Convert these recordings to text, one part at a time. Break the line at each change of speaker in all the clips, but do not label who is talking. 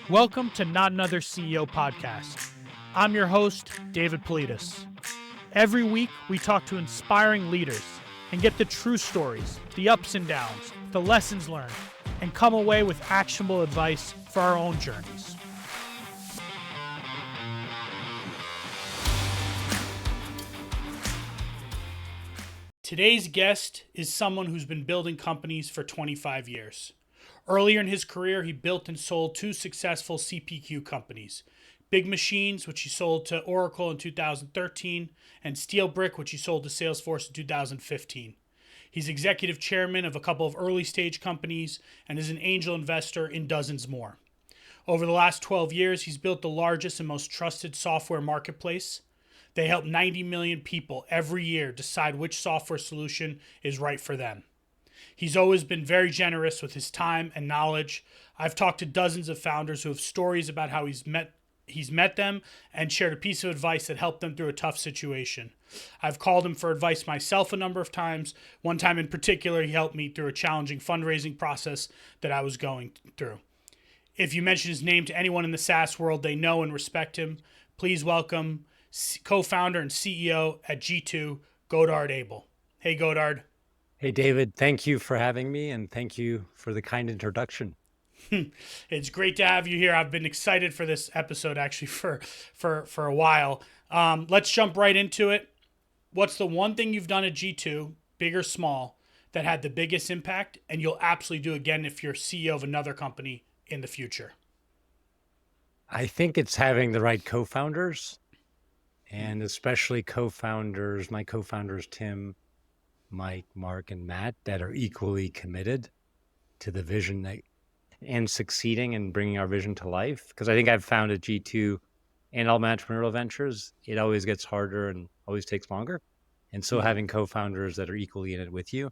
Welcome to Not Another CEO podcast. I'm your host, David Politis. Every week, we talk to inspiring leaders and get the true stories, the ups and downs, the lessons learned, and come away with actionable advice for our own journeys. Today's guest is someone who's been building companies for 25 years. Earlier in his career, he built and sold two successful CPQ companies, Big Machines, which he sold to Oracle in 2013, and Steel Brick, which he sold to Salesforce in 2015. He's executive chairman of a couple of early stage companies and is an angel investor in dozens more. Over the last 12 years, he's built the largest and most trusted software marketplace. They help 90 million people every year decide which software solution is right for them. He's always been very generous with his time and knowledge. I've talked to dozens of founders who have stories about how he's met them and shared a piece of advice that helped them through a tough situation. I've called him for advice myself a number of times. One time in particular, he helped me through a challenging fundraising process that I was going through. If you mention his name to anyone in the SaaS world, they know and respect him. Please welcome co-founder and CEO at G2, Godard Abel. Hey, Godard.
Hey, David, thank you for having me and thank you for the kind introduction.
It's great to have you here. I've been excited for this episode actually for a while. Let's jump right into it. What's the one thing you've done at G2, big or small, that had the biggest impact and you'll absolutely do again if you're CEO of another company in the future?
I think it's having the right co-founders, and especially co-founders, my co-founders, Tim, Mike, Mark, and Matt, that are equally committed to the vision and succeeding and bringing our vision to life. Because I think I've found at G2 and all my entrepreneurial ventures, it always gets harder and always takes longer. And so having co-founders that are equally in it with you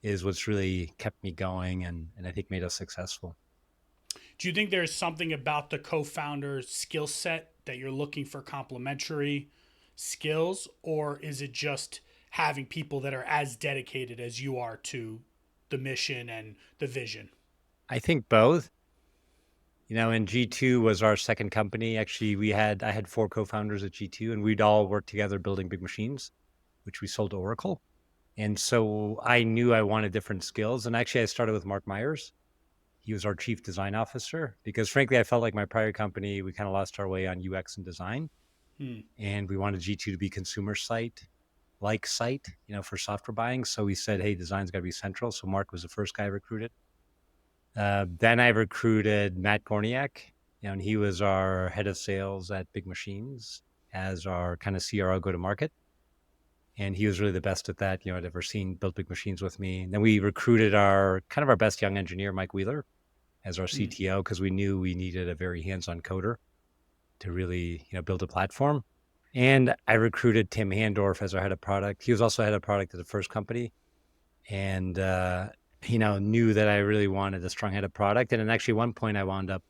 is what's really kept me going and I think made us successful.
Do you think there's something about the co-founder's skill set that you're looking for complementary skills, or is it just having people that are as dedicated as you are to the mission and the vision?
I think both. And G2 was our second company. Actually, I had four co-founders at G2 and we'd all worked together building Big Machines, which we sold to Oracle. And so I knew I wanted different skills. And actually I started with Mark Myers. He was our chief design officer because frankly, I felt like my prior company, we kind of lost our way on UX and design. And we wanted G2 to be consumer site, for software buying. So we said, hey, design's got to be central. So Mark was the first guy I recruited. Then I recruited Matt Gorniak, and he was our head of sales at Big Machines as our kind of CRO go-to-market. And he was really the best at that, I'd ever seen build Big Machines with me. And then we recruited our best young engineer, Mike Wheeler, as our CTO, because we knew we needed a very hands-on coder to really, build a platform. And I recruited Tim Handorf as our head of product. He was also head of product at the first company. And, knew that I really wanted a strong head of product. And then actually one point I wound up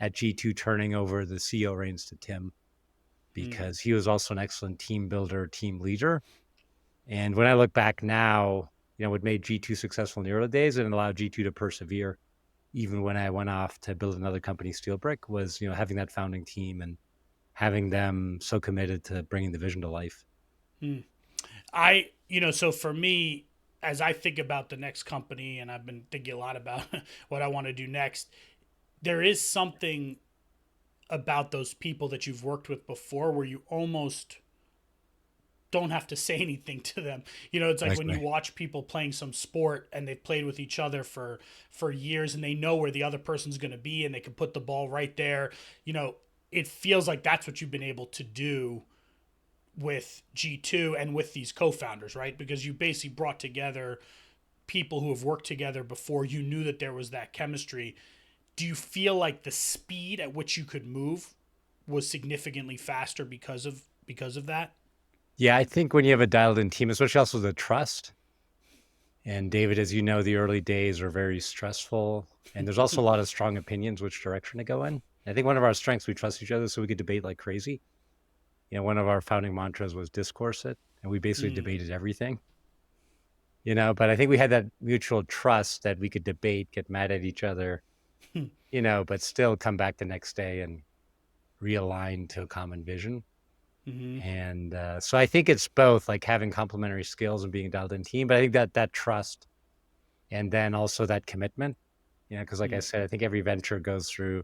at G2 turning over the CEO reins to Tim because he was also an excellent team builder, team leader. And when I look back now, what made G2 successful in the early days and allowed G2 to persevere, even when I went off to build another company, Steel Brick, was, having that founding team and having them so committed to bringing the vision to life.
So for me, as I think about the next company, and I've been thinking a lot about what I want to do next, there is something about those people that you've worked with before where you almost don't have to say anything to them. It's like when you watch people playing some sport and they've played with each other for years and they know where the other person's going to be and they can put the ball right there. It feels like that's what you've been able to do with G2 and with these co-founders, right? Because you basically brought together people who have worked together before. You knew that there was that chemistry. Do you feel like the speed at which you could move was significantly faster because of that?
Yeah, I think when you have a dialed in team, especially also the trust. And David, as you know, the early days are very stressful. And there's also a lot of strong opinions which direction to go in. I think one of our strengths, we trust each other so we could debate like crazy. One of our founding mantras was discourse it, and we basically debated everything. But I think we had that mutual trust that we could debate, get mad at each other, but still come back the next day and realign to a common vision.
Mm-hmm.
And so I think it's both, like having complementary skills and being a dialed in team, but I think that trust and then also that commitment, because like I said, I think every venture goes through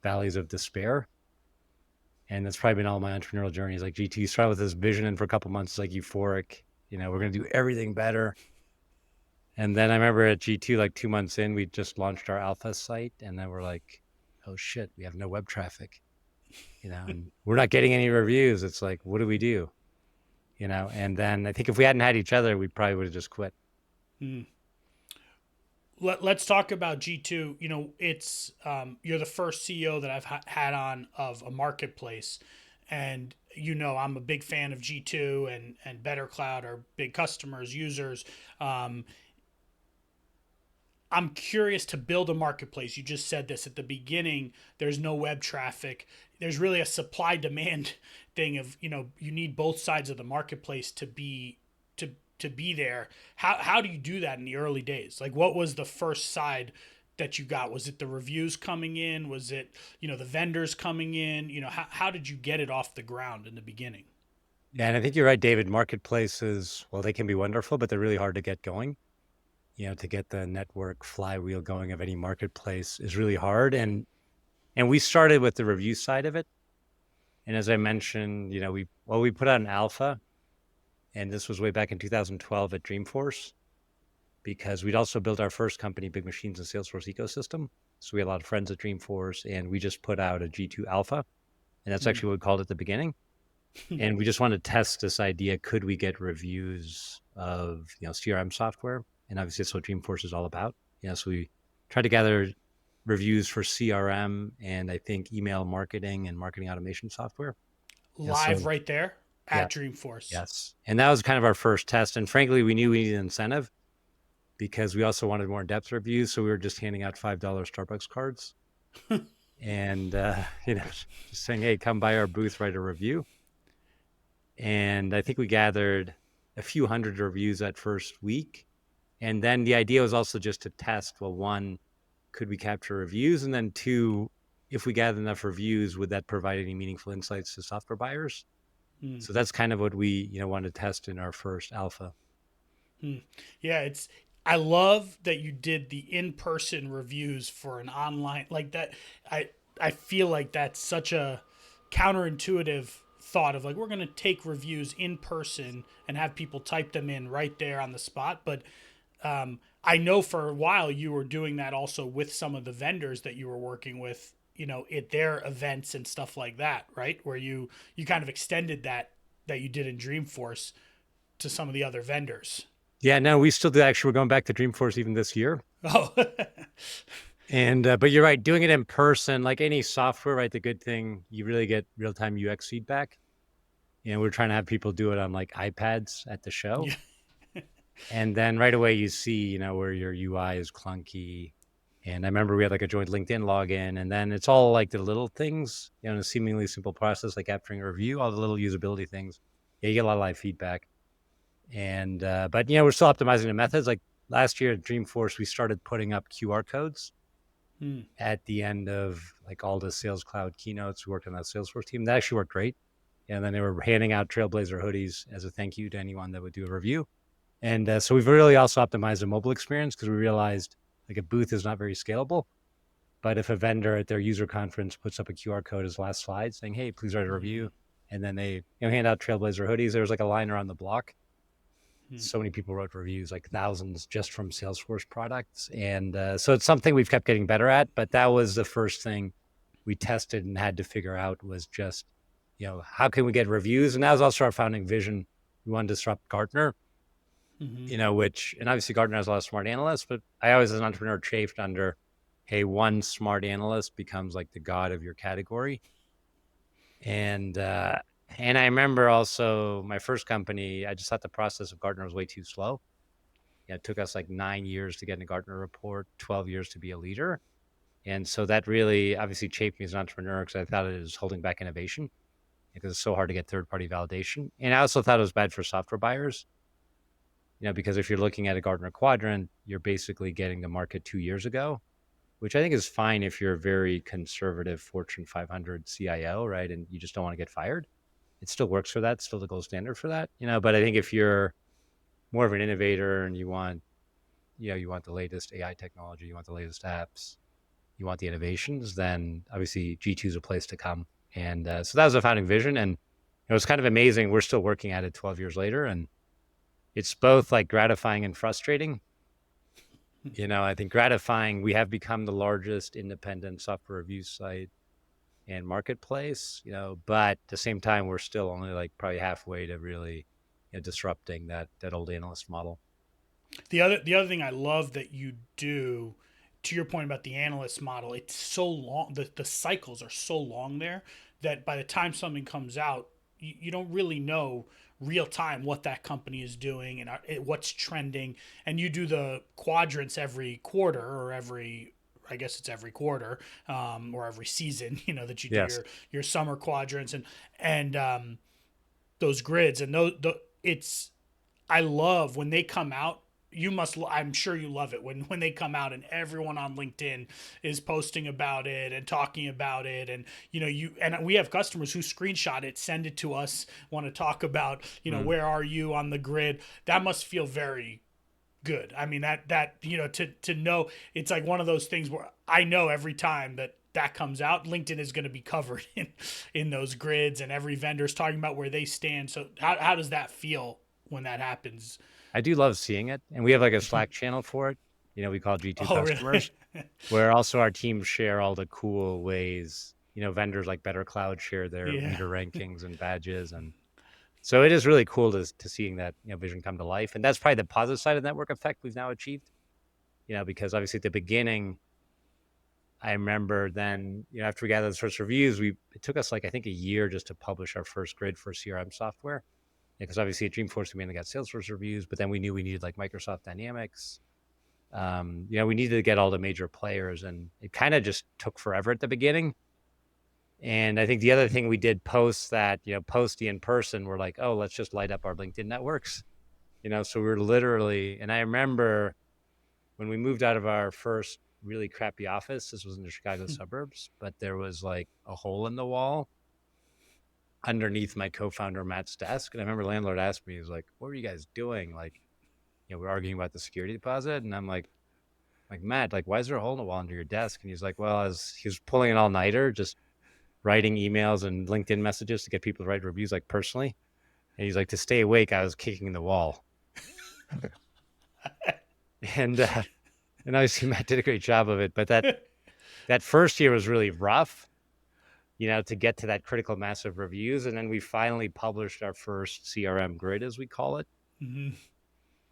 valleys of despair. And that's probably been all my entrepreneurial journeys. Like G2, you start with this vision, and for a couple of months, it's like euphoric. We're going to do everything better. And then I remember at G2, like 2 months in, we just launched our alpha site, and then we're like, oh shit, we have no web traffic, and we're not getting any reviews. It's like, what do we do? And then I think if we hadn't had each other, we probably would have just quit.
Mm. Let's talk about G2. It's you're the first CEO that I've had on of a marketplace, and I'm a big fan of G2 and Better Cloud are big customers, users. I'm curious to build a marketplace. You just said this at the beginning. There's no web traffic. There's really a supply demand thing of you need both sides of the marketplace to be to be there. How do you do that in the early days? Like, what was the first side that you got? Was it the reviews coming in? Was it the vendors coming in? How did you get it off the ground in the beginning?
Yeah, and I think you're right, David. Marketplaces, well, they can be wonderful, but they're really hard to get going. To get the network flywheel going of any marketplace is really hard. And we started with the review side of it. And as I mentioned, we put out an alpha, and this was way back in 2012 at Dreamforce, because we'd also built our first company, Big Machines and Salesforce ecosystem. So we had a lot of friends at Dreamforce, and we just put out a G2 alpha. And that's actually what we called it at the beginning. And we just wanted to test this idea. Could we get reviews of, CRM software? And obviously that's what Dreamforce is all about. So we tried to gather reviews for CRM and I think email marketing and marketing automation software.
Live right there
Yeah,
at Dreamforce.
yes. And that was kind of our first test. And frankly, we knew we needed incentive because we also wanted more in-depth reviews. So we were just handing out $5 Starbucks cards and, just saying, hey, come by our booth, write a review. And I think we gathered a few hundred reviews that first week. And then the idea was also just to test, well, one, could we capture reviews? And then two, if we gathered enough reviews, would that provide any meaningful insights to software buyers? So that's kind of what we, wanted to test in our first alpha.
Yeah, I love that you did the in-person reviews for an online like that. I feel like that's such a counterintuitive thought of like we're going to take reviews in person and have people type them in right there on the spot, but I know for a while you were doing that also with some of the vendors that you were working with, at their events and stuff like that, right? Where you kind of extended that you did in Dreamforce to some of the other vendors.
Yeah, no, we still do. Actually, we're going back to Dreamforce even this year.
Oh,
and but you're right, doing it in person, like any software, right? The good thing, you really get real-time UX feedback. We're trying to have people do it on like iPads at the show.
yeah.
And then right away you see, where your UI is clunky. And I remember we had like a joint LinkedIn login, and then it's all like the little things, in a seemingly simple process, like capturing a review, all the little usability things. Yeah, you get a lot of live feedback. And, but, we're still optimizing the methods. Like last year at Dreamforce, we started putting up QR codes at the end of like all the Sales Cloud keynotes. We worked on that Salesforce team. That actually worked great. And then they were handing out Trailblazer hoodies as a thank you to anyone that would do a review. And so we've really also optimized the mobile experience because we realized like a booth is not very scalable. But if a vendor at their user conference puts up a QR code as last slide saying, hey, please write a review, and then they hand out Trailblazer hoodies, there was like a line around the block. So many people wrote reviews, like thousands just from Salesforce products. And so it's something we've kept getting better at. But that was the first thing we tested and had to figure out was just, how can we get reviews? And that was also our founding vision. We wanted to disrupt Gartner. Which, and obviously Gartner has a lot of smart analysts, but I always, as an entrepreneur, chafed under, hey, one smart analyst becomes like the god of your category. And I remember also my first company, I just thought the process of Gartner was way too slow. It took us like 9 years to get in a Gartner report, 12 years to be a leader. And so that really obviously chafed me as an entrepreneur because I thought it was holding back innovation because it's so hard to get third-party validation. And I also thought it was bad for software buyers. Because if you're looking at a Gartner quadrant, you're basically getting the market 2 years ago. which I think is fine if you're a very conservative Fortune 500 CIO, right? And you just don't want to get fired. It still works for that, still the gold standard for that, but I think if you're more of an innovator and you want the latest AI technology, you want the latest apps, you want the innovations, then obviously G2 is a place to come. And so that was a founding vision. And it was kind of amazing. We're still working at it 12 years later. And it's both like gratifying and frustrating. I think gratifying, we have become the largest independent software review site and marketplace, but at the same time, we're still only like probably halfway to really disrupting that old analyst model.
The other thing I love that you do, to your point about the analyst model, it's so long. The cycles are so long there that by the time something comes out, you don't really know real time what that company is doing and what's trending. And you do the quadrants every quarter or every, I guess it's every quarter, or every season, that you do
Yes.
your summer quadrants and those grids and it's, I love when they come out. I'm sure you love it when they come out and everyone on LinkedIn is posting about it and talking about it. And, we have customers who screenshot it, send it to us, want to talk about, where are you on the grid? That must feel very good. I mean, to know, it's like one of those things where I know every time that comes out, LinkedIn is going to be covered in those grids and every vendor's talking about where they stand. So how does that feel when that happens?
I do love seeing it. And we have like a Slack channel for it, we call G2
Oh, really?
customers, where also our teams share all the cool ways, vendors like Better Cloud share their
Yeah.
leader rankings and badges. And so it is really cool to seeing that, vision come to life. And that's probably the positive side of network effect we've now achieved, because obviously at the beginning, I remember then, after we gathered those first reviews, it took us like, I think a year just to publish our first grid for CRM software. Because obviously at Dreamforce, we mainly got Salesforce reviews, but then we knew we needed like Microsoft Dynamics. We needed to get all the major players, and it kind of just took forever at the beginning. And I think the other thing we did post that, post the in-person, we're like, oh, let's just light up our LinkedIn networks. So we were literally, and I remember when we moved out of our first really crappy office, this was in the Chicago suburbs, but there was like a hole in the wall underneath my co-founder Matt's desk. And I remember landlord asked me, he was like, what are you guys doing? Like, we're arguing about the security deposit. And I'm like, Matt, like, why is there a hole in the wall under your desk? And he's like, well, as he was pulling an all-nighter, just writing emails and LinkedIn messages to get people to write reviews, like personally. And he's like, to stay awake, I was kicking the wall. and obviously Matt did a great job of it. But that first year was really rough, to get to that critical mass of reviews. And then we finally published our first CRM grid, as we call it.
Mm-hmm.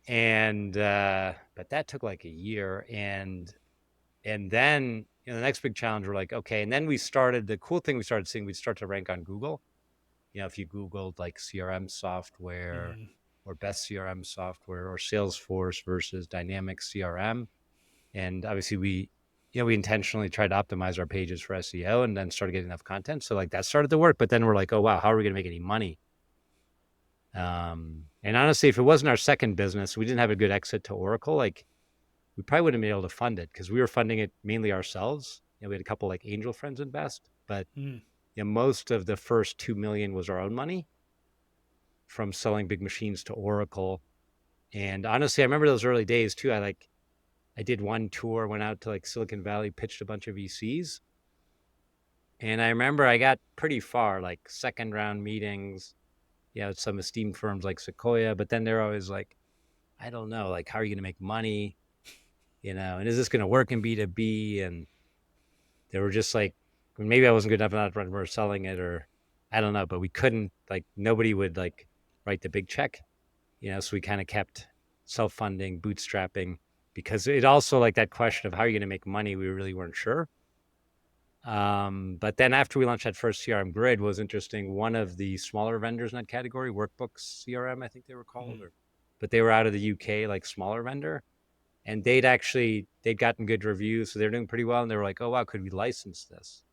And, but that took like a year. And then, the next big challenge, we're like, okay. And then the cool thing we started seeing, we'd start to rank on Google. If you Googled like CRM software or best CRM software or Salesforce versus Dynamics CRM. And obviously we intentionally tried to optimize our pages for SEO and then started getting enough content. So like that started to work, but then we're like, oh, wow, how are we going to make any money? And honestly, if it wasn't our second business, we didn't have a good exit to Oracle, like we probably wouldn't have been able to fund it because we were funding it mainly ourselves. We had a couple like angel friends invest, but most of the first 2 million was our own money from selling big machines to Oracle. And honestly, I remember those early days too. I did one tour, went out to like Silicon Valley, pitched a bunch of VCs. And I remember I got pretty far, like second round meetings, some esteemed firms like Sequoia, but then they're always like, I don't know, like, how are you going to make money? And is this going to work in B2B? And they were just like, maybe I wasn't good enough when we were selling it, or I don't know, but we couldn't, like, nobody would like write the big check, so we kind of kept self-funding, bootstrapping, because it also, like, that question of how are you going to make money, we really weren't sure. But then after we launched that first CRM grid was interesting. One of the smaller vendors in that category, Workbooks CRM, I think they were called, but they were out of the UK, like smaller vendor, and they'd gotten good reviews. So they're doing pretty well. And they were like, oh, wow, could we license this?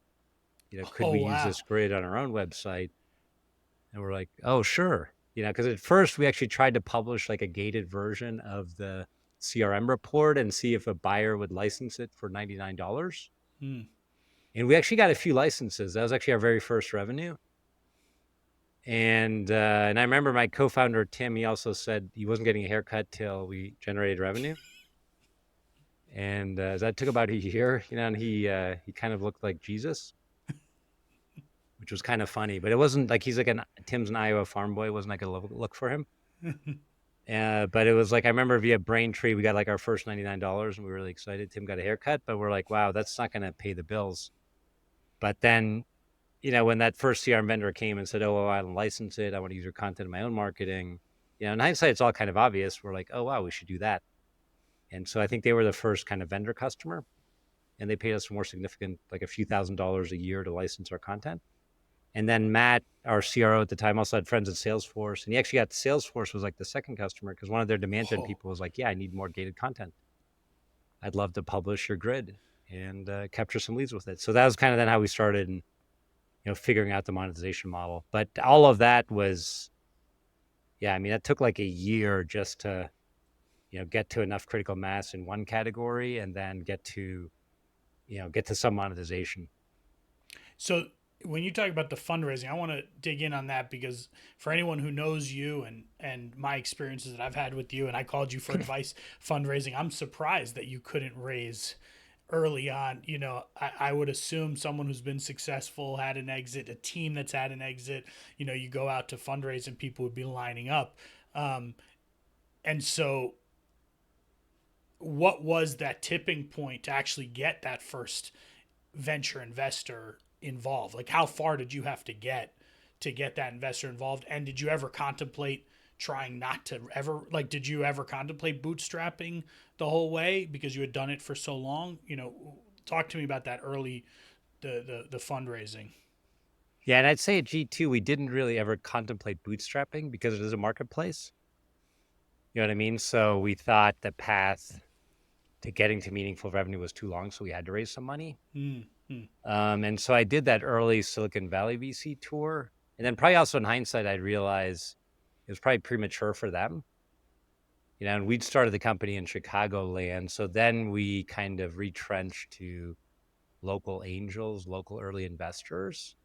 Could we use this grid on our own website? And we're like, oh, sure. Because at first we actually tried to publish like a gated version of the CRM report and see if a buyer would license it for $99.
Mm.
And we actually got a few licenses. That was actually our very first revenue. And I remember my co-founder, Tim, he also said he wasn't getting a haircut till we generated revenue. And that took about a year, and he kind of looked like Jesus, which was kind of funny. But it wasn't like Tim's an Iowa farm boy. It wasn't like a look for him. But it was like, I remember via Braintree, we got like our first $99 and we were really excited. Tim got a haircut, but we're like, wow, that's not going to pay the bills. But then, when that first CRM vendor came and said, oh, well, I don't license it, I want to use your content in my own marketing. In hindsight, it's all kind of obvious. We're like, oh, wow, we should do that. And so I think they were the first kind of vendor customer, and they paid us more significant, like a few $1,000s a year to license our content. And then Matt, our CRO at the time, also had friends at Salesforce. And he actually got Salesforce was like the second customer because one of their demand gen people was like, yeah, I need more gated content. I'd love to publish your grid and capture some leads with it. So that was kind of then how we started and, figuring out the monetization model. But all of that was, that took like a year just to, get to enough critical mass in one category and then get to some monetization.
So when you talk about the fundraising, I want to dig in on that because for anyone who knows you and my experiences that I've had with you, and I called you for advice fundraising, I'm surprised that you couldn't raise early on. I would assume someone who's been successful, had an exit, a team that's had an exit, you go out to fundraise and people would be lining up. And so what was that tipping point to actually get that first venture investor involved? Like, how far did you have to get that investor involved? And did you ever contemplate trying not to ever, like, did you ever contemplate bootstrapping the whole way because you had done it for so long? Talk to me about that early, the fundraising.
Yeah, and I'd say at G2, we didn't really ever contemplate bootstrapping because it is a marketplace. You know what I mean? So we thought the path to getting to meaningful revenue was too long, so we had to raise some money.
Mm-hmm.
And so I did that early Silicon Valley VC tour. And then probably also in hindsight, I'd realize it was probably premature for them. And we'd started the company in Chicagoland. So then we kind of retrenched to local angels, local early investors.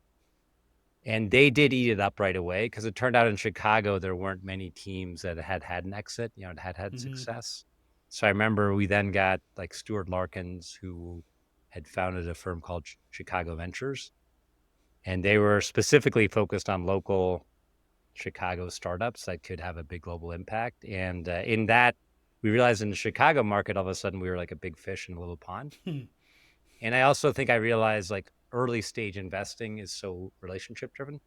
And they did eat it up right away because it turned out in Chicago, there weren't many teams that had an exit, had
Mm-hmm.
success. So I remember we then got like Stuart Larkins, who had founded a firm called Chicago Ventures. And they were specifically focused on local Chicago startups that could have a big global impact. And in that, we realized in the Chicago market, all of a sudden, we were like a big fish in a little pond. And I also think I realized like early stage investing is so relationship driven.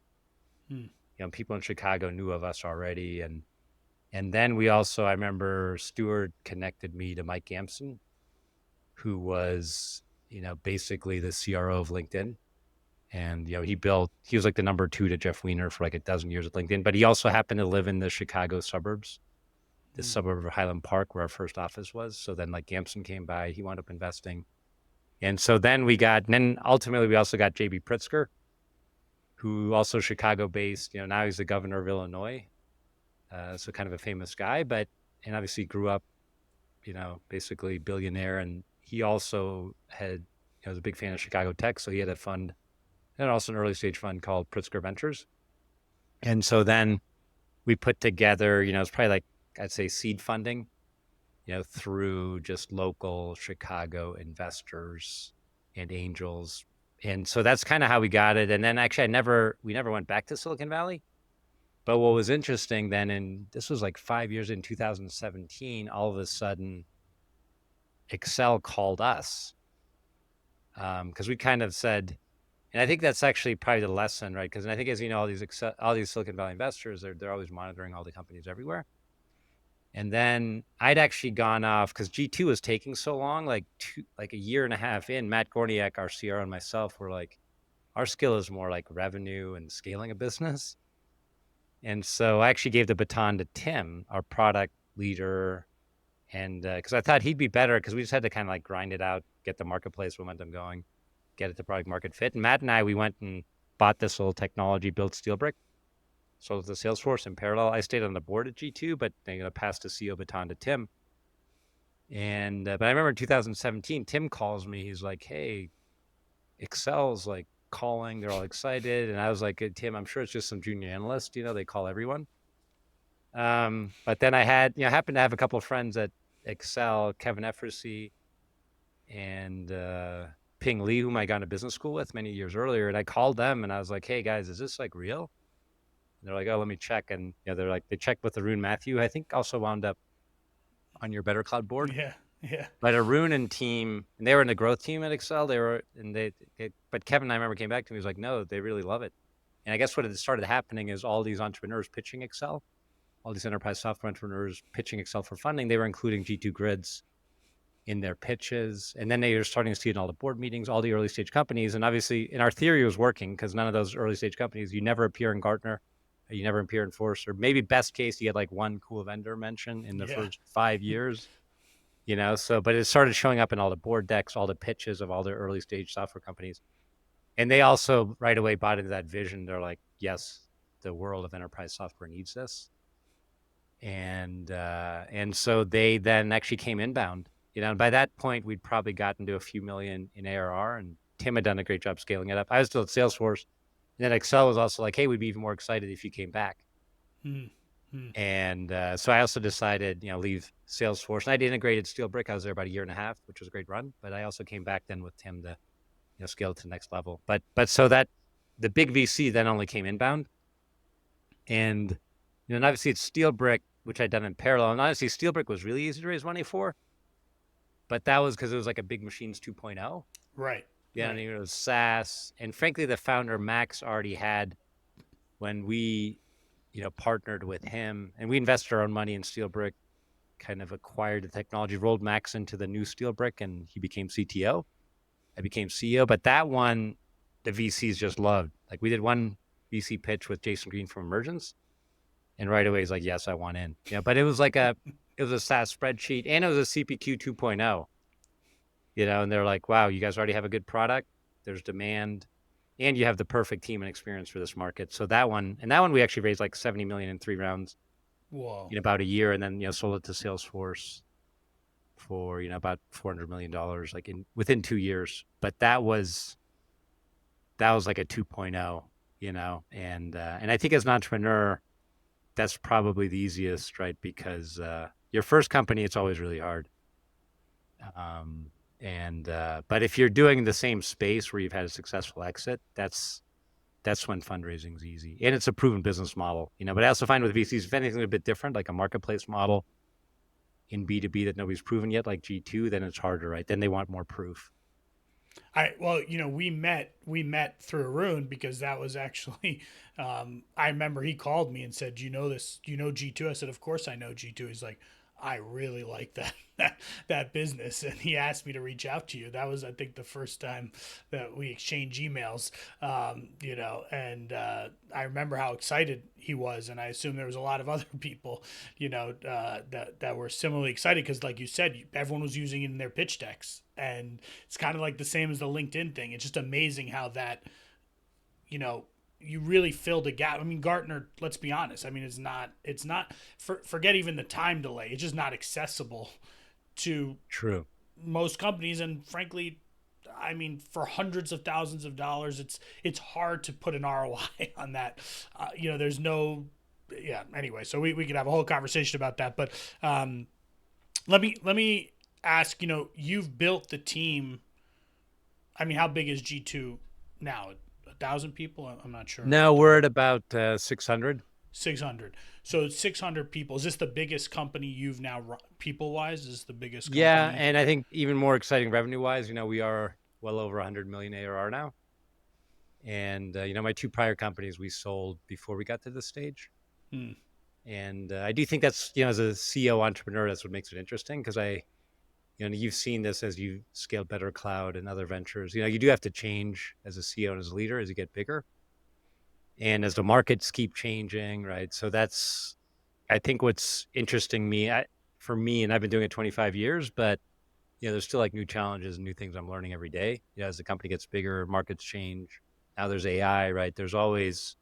People in Chicago knew of us already. And then we also, I remember Stuart connected me to Mike Gamson, who was, basically the CRO of LinkedIn. And, he was like the number 2 to Jeff Weiner for like a dozen years at LinkedIn, but he also happened to live in the Chicago suburbs, the suburb of Highland Park, where our first office was. So then like Gamson came by, he wound up investing. And so then ultimately we also got JB Pritzker, who also Chicago based, now he's the governor of Illinois. So kind of a famous guy, and obviously grew up, basically billionaire. And he also was a big fan of Chicago tech. So he had a fund and also an early stage fund called Pritzker Ventures. And so then we put together, it's probably like, I'd say seed funding, through just local Chicago investors and angels. And so that's kind of how we got it. And then actually we never went back to Silicon Valley. But what was interesting then, and this was like 5 years in 2017, all of a sudden Excel called us. Because we kind of said, and I think that's actually probably the lesson, right? Because I think, as you know, all these Silicon Valley investors, they're always monitoring all the companies everywhere. And then I'd actually gone off because G2 was taking so long, like a year and a half in. Matt Gorniak, our CRO, and myself were like, our skill is more like revenue and scaling a business. And so I actually gave the baton to Tim, our product leader, and because I thought he'd be better because we just had to kind of like grind it out, get the marketplace momentum going, get it to product market fit. And Matt and I, we went and bought this little technology, built Steelbrick, sold it to Salesforce in parallel. I stayed on the board at G2, but passed the CEO baton to Tim. And but I remember in 2017, Tim calls me. He's like, "Hey, Excel's like calling. They're all excited." And I was like, "Tim, I'm sure it's just some junior analyst. They call everyone." But then I happened to have a couple of friends at Excel, Kevin Effersey and Ping Lee, whom I got into business school with many years earlier. And I called them and I was like, "Hey guys, is this like real?" And they're like, "Oh, let me check." And they're like, they checked with Arun Matthew, I think also wound up on your Better Cloud board.
Yeah, yeah,
But Arun and team, and they were in the growth team at Excel. But Kevin, I remember, came back to me. He was like, "No, they really love it." And I guess what had started happening is all these entrepreneurs pitching Excel, all these enterprise software entrepreneurs pitching Excel for funding. They were including G2 grids in their pitches. And then they were starting to see it in all the board meetings, all the early stage companies. And obviously, in our theory, it was working because none of those early stage companies, you never appear in Gartner, you never appear in Force, or maybe best case, you get like one cool vendor mention in the
yeah.
first 5 years. So, but it started showing up in all the board decks, all the pitches of all the early stage software companies. And they also right away bought into that vision. They're like, yes, the world of enterprise software needs this. And so they then actually came inbound. And by that point, we'd probably gotten to a few million in ARR, and Tim had done a great job scaling it up. I was still at Salesforce. And then Excel was also like, hey, we'd be even more excited if you came back.
Mm-hmm.
And so I also decided, leave Salesforce. And I'd integrated SteelBrick. I was there about a year and a half, which was a great run. But I also came back then with Tim to, scale it to the next level. But so that the big VC then only came inbound. And, and obviously it's SteelBrick, which I'd done in parallel. And honestly, SteelBrick was really easy to raise money for. But that was because it was like a Big Machines 2.0.
Right.
Yeah,
right.
and it was SaaS. And frankly, the founder, Max, already had, when we partnered with him, and we invested our own money in SteelBrick, kind of acquired the technology, rolled Max into the new SteelBrick, and he became CTO. I became CEO. But that one, the VCs just loved. Like, we did one VC pitch with Jason Green from Emergence, and right away he's like, "Yes, I want in." But it was like it was a SaaS spreadsheet, and it was a CPQ 2.0. And they're like, "Wow, you guys already have a good product. There's demand, and you have the perfect team and experience for this market." So that one we actually raised like 70 million in 3 rounds.
Whoa.
In about a year, and then sold it to Salesforce for about $400 million, like within 2 years. But that was like a 2.0, and I think as an entrepreneur, that's probably the easiest, right? Because your first company, it's always really hard. But if you're doing the same space where you've had a successful exit, that's when fundraising is easy, and it's a proven business model. But I also find with VCs, if anything a bit different, like a marketplace model in B2B that nobody's proven yet, like G2, then it's harder, right? Then they want more proof.
We met through Arun because that was actually, I remember he called me and said, "Do you know this? Do you know G2?" I said, "Of course I know G2." He's like, "I really like that business," and he asked me to reach out to you. That was, I think, the first time that we exchanged emails. And I remember how excited he was, and I assume there was a lot of other people, that were similarly excited because, like you said, everyone was using it in their pitch decks, and it's kind of like the same as the LinkedIn thing. It's just amazing how that, you really filled a gap. I mean, Gartner, let's be honest. I mean, it's not, forget even the time delay. It's just not accessible to
True.
most companies. And frankly, I mean, for hundreds of thousands of dollars, it's hard to put an ROI on that. There's no, yeah. Anyway, so we could have a whole conversation about that. But let me ask. You've built the team. I mean, how big is G2 now? 1,000 people? I'm not sure.
No, we're at about 600.
600. So 600 people. Is this the biggest company you've now people wise? Is this the biggest
Yeah,
company?
and I think even more exciting revenue wise, we are well over 100 million ARR now. And my two prior companies we sold before we got to this stage.
Hmm.
And I do think that's, as a CEO entrepreneur, that's what makes it interesting, because you've seen this as you scale Better Cloud and other ventures. You do have to change as a CEO and as a leader as you get bigger, and as the markets keep changing, right? So that's, I think, what's interesting for me, and I've been doing it 25 years, but there's still like new challenges and new things I'm learning every day. As the company gets bigger, markets change. Now there's AI, right? There's always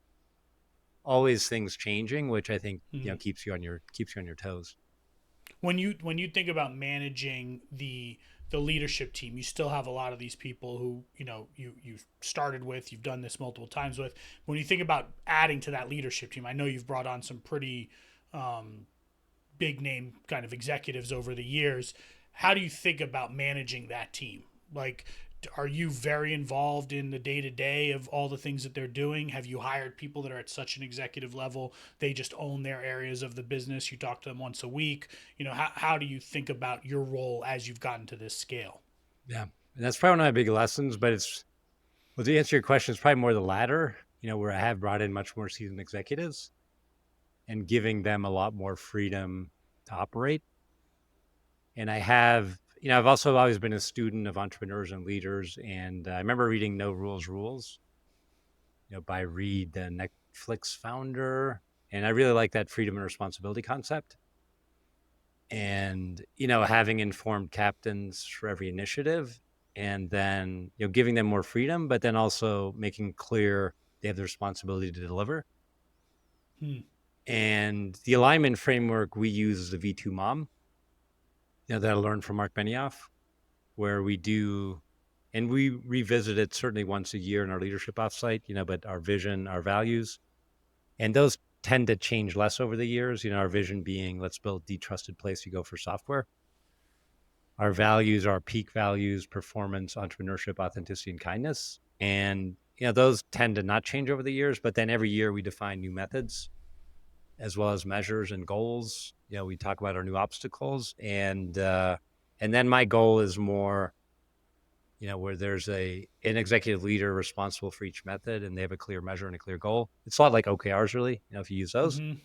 things changing, which I think
Hmm.
keeps you on your toes.
When you think about managing the leadership team, you still have a lot of these people who you've started with, you've done this multiple times with. When you think about adding to that leadership team, I know you've brought on some pretty big name kind of executives over the years. How do you think about managing that team? Like, are you very involved in the day to day of all the things that they're doing? Have you hired people that are at such an executive level they just own their areas of the business? You talk to them once a week. How do you think about your role as you've gotten to this scale?
Yeah. And that's probably one of my big lessons, but well, to answer your question, it's probably more the latter, where I have brought in much more seasoned executives and giving them a lot more freedom to operate. And I've also always been a student of entrepreneurs and leaders. And I remember reading No Rules Rules, by Reed, the Netflix founder. And I really like that freedom and responsibility concept. And, having informed captains for every initiative, and then, giving them more freedom, but then also making clear they have the responsibility to deliver.
Hmm.
And the alignment framework we use is the V2 Mom, that I learned from Mark Benioff, where and we revisit it certainly once a year in our leadership offsite, but our vision, our values, and those tend to change less over the years. Our vision being, let's build the trusted place you go for software. Our values are peak values, performance, entrepreneurship, authenticity, and kindness. And, those tend to not change over the years, but then every year we define new methods as well as measures and goals. We talk about our new obstacles, and then my goal is more, where there's an executive leader responsible for each method, and they have a clear measure and a clear goal. It's a lot like OKRs, really, if you use those.
Mm-hmm.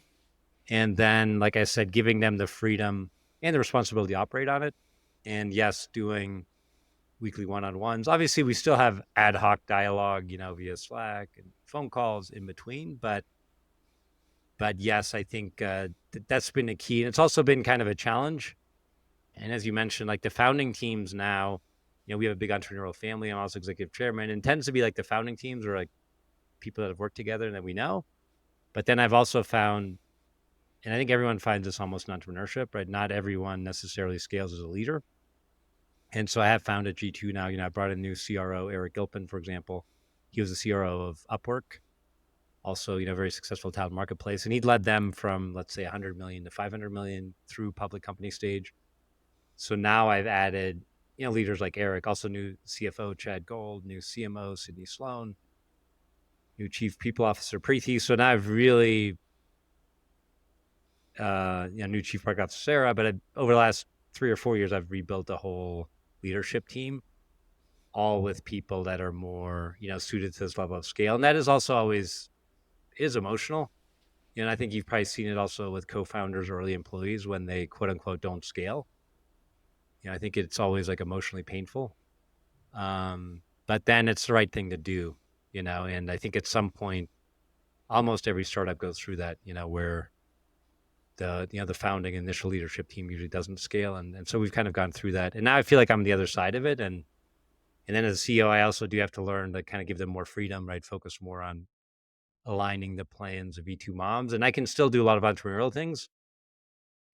And then, like I said, giving them the freedom and the responsibility to operate on it. And yes, doing weekly one-on-ones. Obviously, we still have ad hoc dialogue, via Slack and phone calls in between. But yes, I think that's been a key. And it's also been kind of a challenge. And as you mentioned, like the founding teams now, we have a big entrepreneurial family. I'm also executive chairman, and it tends to be like the founding teams are like people that have worked together and that we know. But then I've also found, and I think everyone finds this almost in entrepreneurship, right? Not everyone necessarily scales as a leader. And so I have found at G2 now, I brought in a new CRO, Eric Gilpin, for example. He was the CRO of Upwork, also, very successful talent marketplace. And he'd led them from, let's say, 100 million to 500 million through public company stage. So now I've added, leaders like Eric, also new CFO, Chad Gold, new CMO, Sydney Sloan, new chief people officer, Preeti. So now I've really, new chief product officer, Sarah. But over the last 3 or 4 years, I've rebuilt a whole leadership team, all with people that are more, suited to this level of scale. And that is also always is emotional. And I think you've probably seen it also with co-founders or early employees when they quote unquote don't scale. I think it's always like emotionally painful. But then it's the right thing to do, and I think at some point, almost every startup goes through that, where the founding initial leadership team usually doesn't scale. And so we've kind of gone through that. And now I feel like I'm the other side of it. And then as a CEO, I also do have to learn to kind of give them more freedom, right? Focus more on aligning the plans of V2 Moms. And I can still do a lot of entrepreneurial things.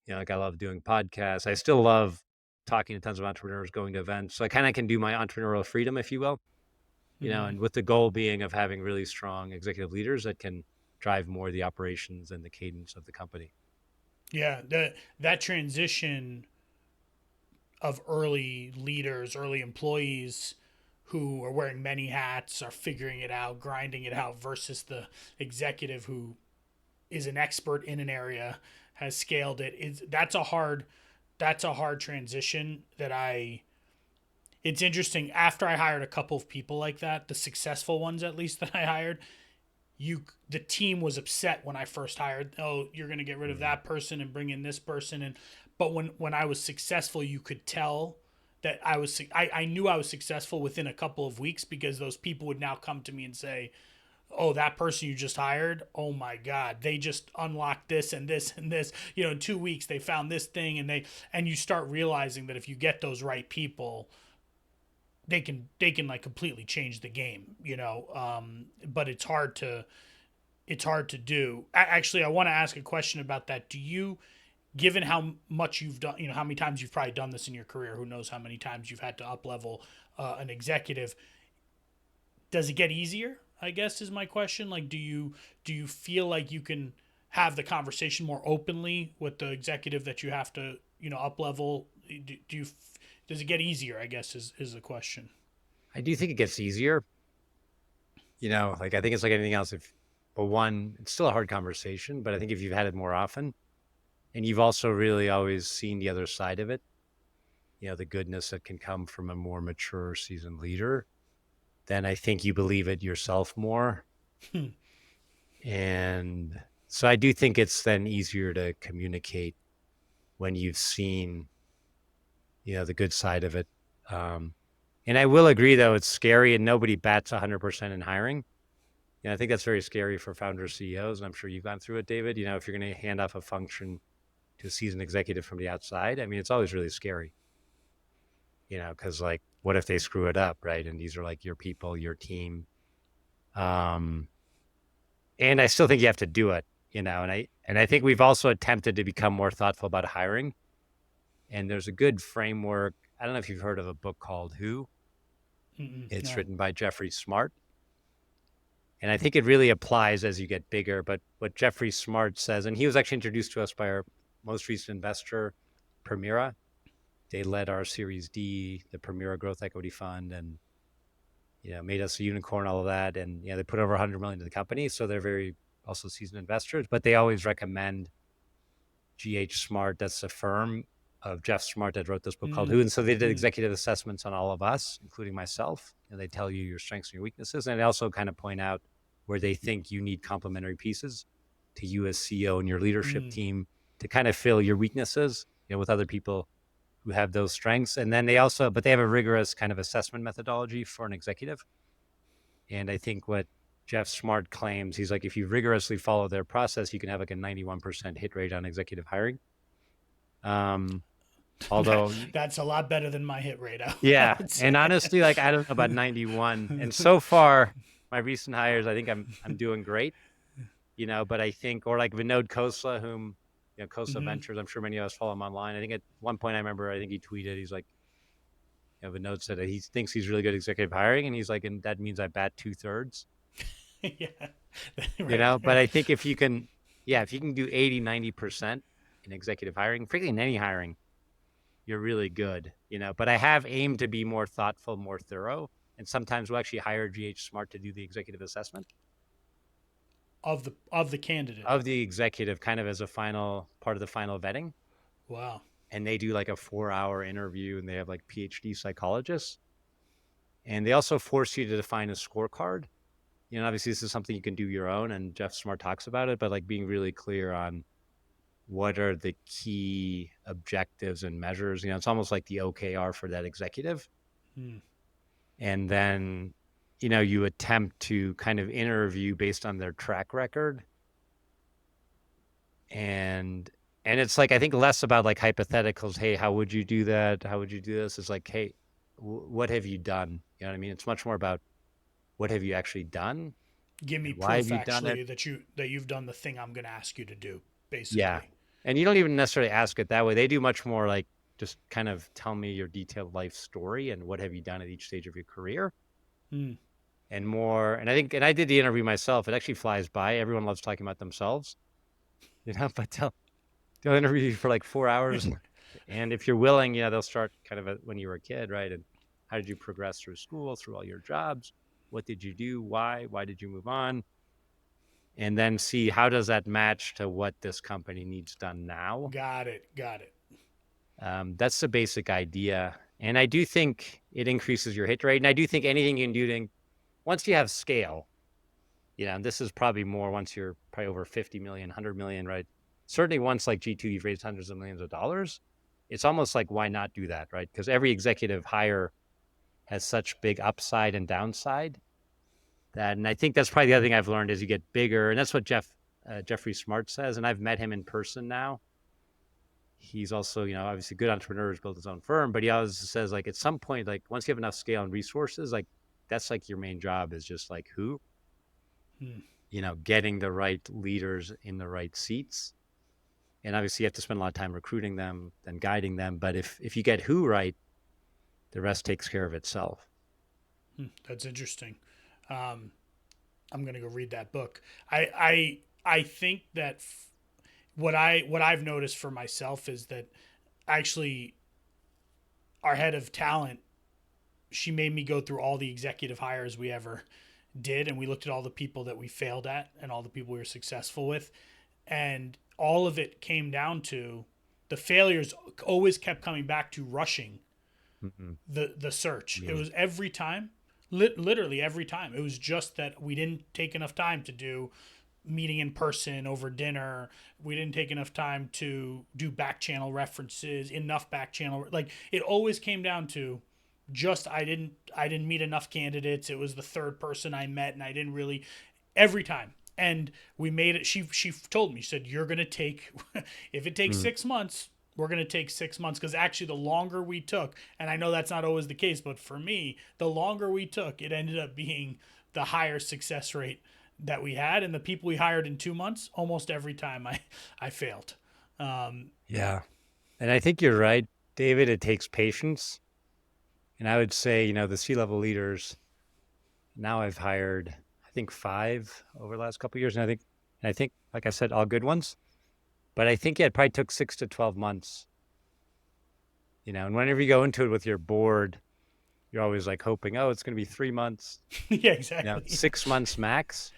Like I love doing podcasts. I still love talking to tons of entrepreneurs, going to events. So I kind of can do my entrepreneurial freedom, if you will,
Mm-hmm.
and with the goal being of having really strong executive leaders that can drive more of the operations and the cadence of the company.
Yeah, that transition of early leaders, early employees who are wearing many hats, are figuring it out, grinding it out, versus the executive who is an expert in an area, has scaled it. That's a hard transition that I it's interesting. After I hired a couple of people like that, the successful ones at least that I hired, the team was upset when I first hired. Oh, you're going to get rid of
Mm-hmm.
that person and bring in this person. And but when I was successful, you could tell that I knew I was successful within a couple of weeks, because those people would now come to me and say, oh, that person you just hired, oh my god, they just unlocked this and this and this. In 2 weeks they found this thing, and you start realizing that if you get those right people, they can like completely change the game. But it's hard to do. Actually, I want to ask a question about that. Do you given how much you've done, how many times you've probably done this in your career, who knows how many times you've had to up level an executive, does it get easier? I guess is my question. Like, do you feel like you can have the conversation more openly with the executive that you have to, up level? Does it get easier? I guess is the question.
I do think it gets easier. Like I think it's like anything else. But one, it's still a hard conversation, but I think if you've had it more often and you've also really always seen the other side of it, the goodness that can come from a more mature, seasoned leader, then I think you believe it yourself more. And so I do think it's then easier to communicate when you've seen, the good side of it. And I will agree, though, it's scary and nobody bats 100% in hiring. I think that's very scary for founders, CEOs. And I'm sure you've gone through it, David. If you're going to hand off a function to a seasoned executive from the outside, I mean, it's always really scary, because like, what if they screw it up, right? And these are like your people, your team. And I still think you have to do it, and I think we've also attempted to become more thoughtful about hiring. And there's a good framework. I don't know if you've heard of a book called Who. It's
No.
written by Jeffrey Smart. And I think it really applies as you get bigger. But what Jeffrey Smart says, and he was actually introduced to us by our most recent investor, Permira. They led our Series D, the Permira Growth Equity Fund, and made us a unicorn, all of that. And they put over 100 million to the company. So they're very also seasoned investors, but they always recommend GH Smart. That's a firm of Jeff Smart that wrote this book called Who. And so they did executive assessments on all of us, including myself. And they tell you your strengths and your weaknesses. And they also kind of point out where they think you need complementary pieces to you as CEO and your leadership team to kind of fill your weaknesses, with other people who have those strengths. And then they have a rigorous kind of assessment methodology for an executive. And I think what Jeff Smart claims, he's like, if you rigorously follow their process, you can have like a 91% hit rate on executive hiring. Although
that's a lot better than my hit rate.
Yeah. And honestly, like, I don't know about 91. And so far, my recent hires, I think I'm doing great, but I think, or like Vinod Khosla, whom, Khosla Ventures, I'm sure many of us follow him online. I think at one point I think he tweeted, he's like, Vinod said that he thinks he's really good at executive hiring. And he's like, and that means I bat 2/3.
Yeah. Right.
But I think if you can do 80, 90% in executive hiring, particularly in any hiring, you're really good, but I have aimed to be more thoughtful, more thorough. And sometimes we'll actually hire GH Smart to do the executive assessment
of the candidate,
of the executive, kind of as a final part of the final vetting.
Wow.
And they do like a 4-hour interview, and they have like PhD psychologists. And they also force you to define a scorecard. Obviously this is something you can do your own, and Jeff Smart talks about it, but like being really clear on what are the key objectives and measures. It's almost like the OKR for that executive. And then, you attempt to kind of interview based on their track record. And it's like, I think less about like hypotheticals. Hey, how would you do that? How would you do this? It's like, hey, what have you done? You know what I mean? It's much more about what have you actually done?
Give me
Why have
proof
you done
actually
it?
that you've done the thing I'm going to ask you to do, basically.
Yeah. And you don't even necessarily ask it that way. They do much more like, just kind of tell me your detailed life story and what have you done at each stage of your career. And more. And I think, and I did the interview myself. It actually flies by. Everyone loves talking about themselves, but they'll interview you for like 4 hours. And if you're willing, they'll start kind of when you were a kid, right? And how did you progress through school, through all your jobs? What did you do? Why did you move on? And then see how does that match to what this company needs done now.
Got it.
That's the basic idea. And I do think it increases your hit rate. And I do think anything you can do once you have scale, and this is probably more once you're probably over 50 million, 100 million, right? Certainly once like G2, you've raised hundreds of millions of dollars. It's almost like, why not do that, right? Because every executive hire has such big upside and downside and I think that's probably the other thing I've learned as you get bigger. And that's what Jeffrey Smart says. And I've met him in person now. He's also, obviously a good entrepreneur who's built his own firm, but he always says like at some point, like once you have enough scale and resources, like that's like your main job is just like getting the right leaders in the right seats. And obviously you have to spend a lot of time recruiting them, then guiding them. But if you get who right, the rest takes care of itself.
That's interesting. Um, I'm gonna go read that book. I think that what I've noticed for myself is that actually our head of talent, she made me go through all the executive hires we ever did, and we looked at all the people that we failed at and all the people we were successful with, and all of it came down to the failures always kept coming back to rushing
Mm-hmm.
the search. It
Mm-hmm.
was every time, literally every time. It was just that we didn't take enough time to do meeting in person over dinner. We didn't take enough time to do back channel references, enough back channel. Like it always came down to just I didn't meet enough candidates. It was the third person I met and I didn't really every time. And we made it. She told me, she said, you're gonna take if it takes 6 months, we're going to take 6 months, because actually the longer we took, and I know that's not always the case, but for me, the longer we took, it ended up being the higher success rate that we had. And the people we hired in 2 months, almost every time I failed.
Yeah. And I think you're right, David. It takes patience. And I would say, the C-level leaders, now I've hired, I think 5 over the last couple of years. And I think, like I said, all good ones. But I think it probably took 6 to 12 months, and whenever you go into it with your board, you're always like hoping, oh, it's going to be 3 months,
Yeah, exactly.
6 months max.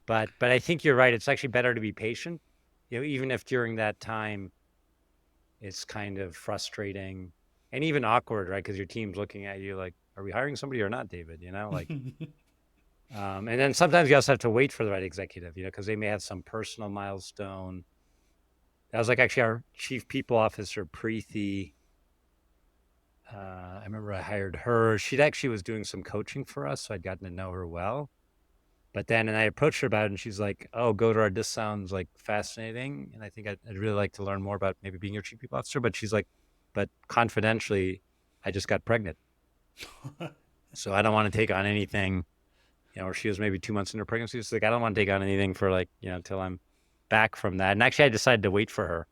But I think you're right. It's actually better to be patient, even if during that time it's kind of frustrating and even awkward, right? Because your team's looking at you like, are we hiring somebody or not, David? And then sometimes you also have to wait for the right executive, because they may have some personal milestone. That was like actually our chief people officer, Preeti. I remember I hired her. She actually was doing some coaching for us, so I'd gotten to know her well. But then, and I approached her about it, and she's like, "Oh, Godard, this sounds like fascinating, and I think I'd really like to learn more about maybe being your chief people officer." But she's like, "But confidentially, I just got pregnant, so I don't want to take on anything." Or she was maybe 2 months into pregnancy. She's like, "I don't want to take on anything for till I'm back from that." And actually, I decided to wait for her.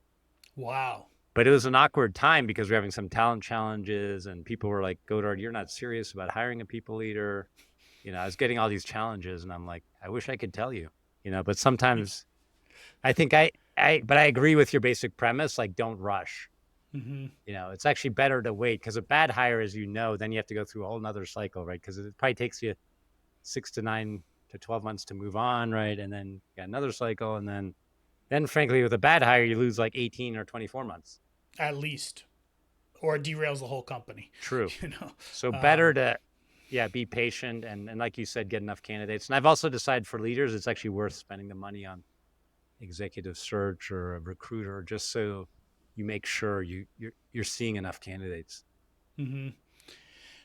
Wow.
But it was an awkward time because we're having some talent challenges, and people were like, "Godard, you're not serious about hiring a people leader." I was getting all these challenges, and I'm like, I wish I could tell you, but sometimes I think but I agree with your basic premise. Like, don't rush.
Mm-hmm.
It's actually better to wait, because a bad hire, as then you have to go through a whole nother cycle, right? Because it probably takes you 6 to 9 to 12 months to move on, right? And then you got another cycle. And then frankly, with a bad hire, you lose like 18 or 24 months.
At least. Or it derails the whole company.
True.
You know.
So better to be patient and like you said, get enough candidates. And I've also decided for leaders, it's actually worth spending the money on executive search or a recruiter, just so you make sure you're seeing enough candidates.
Mm-hmm.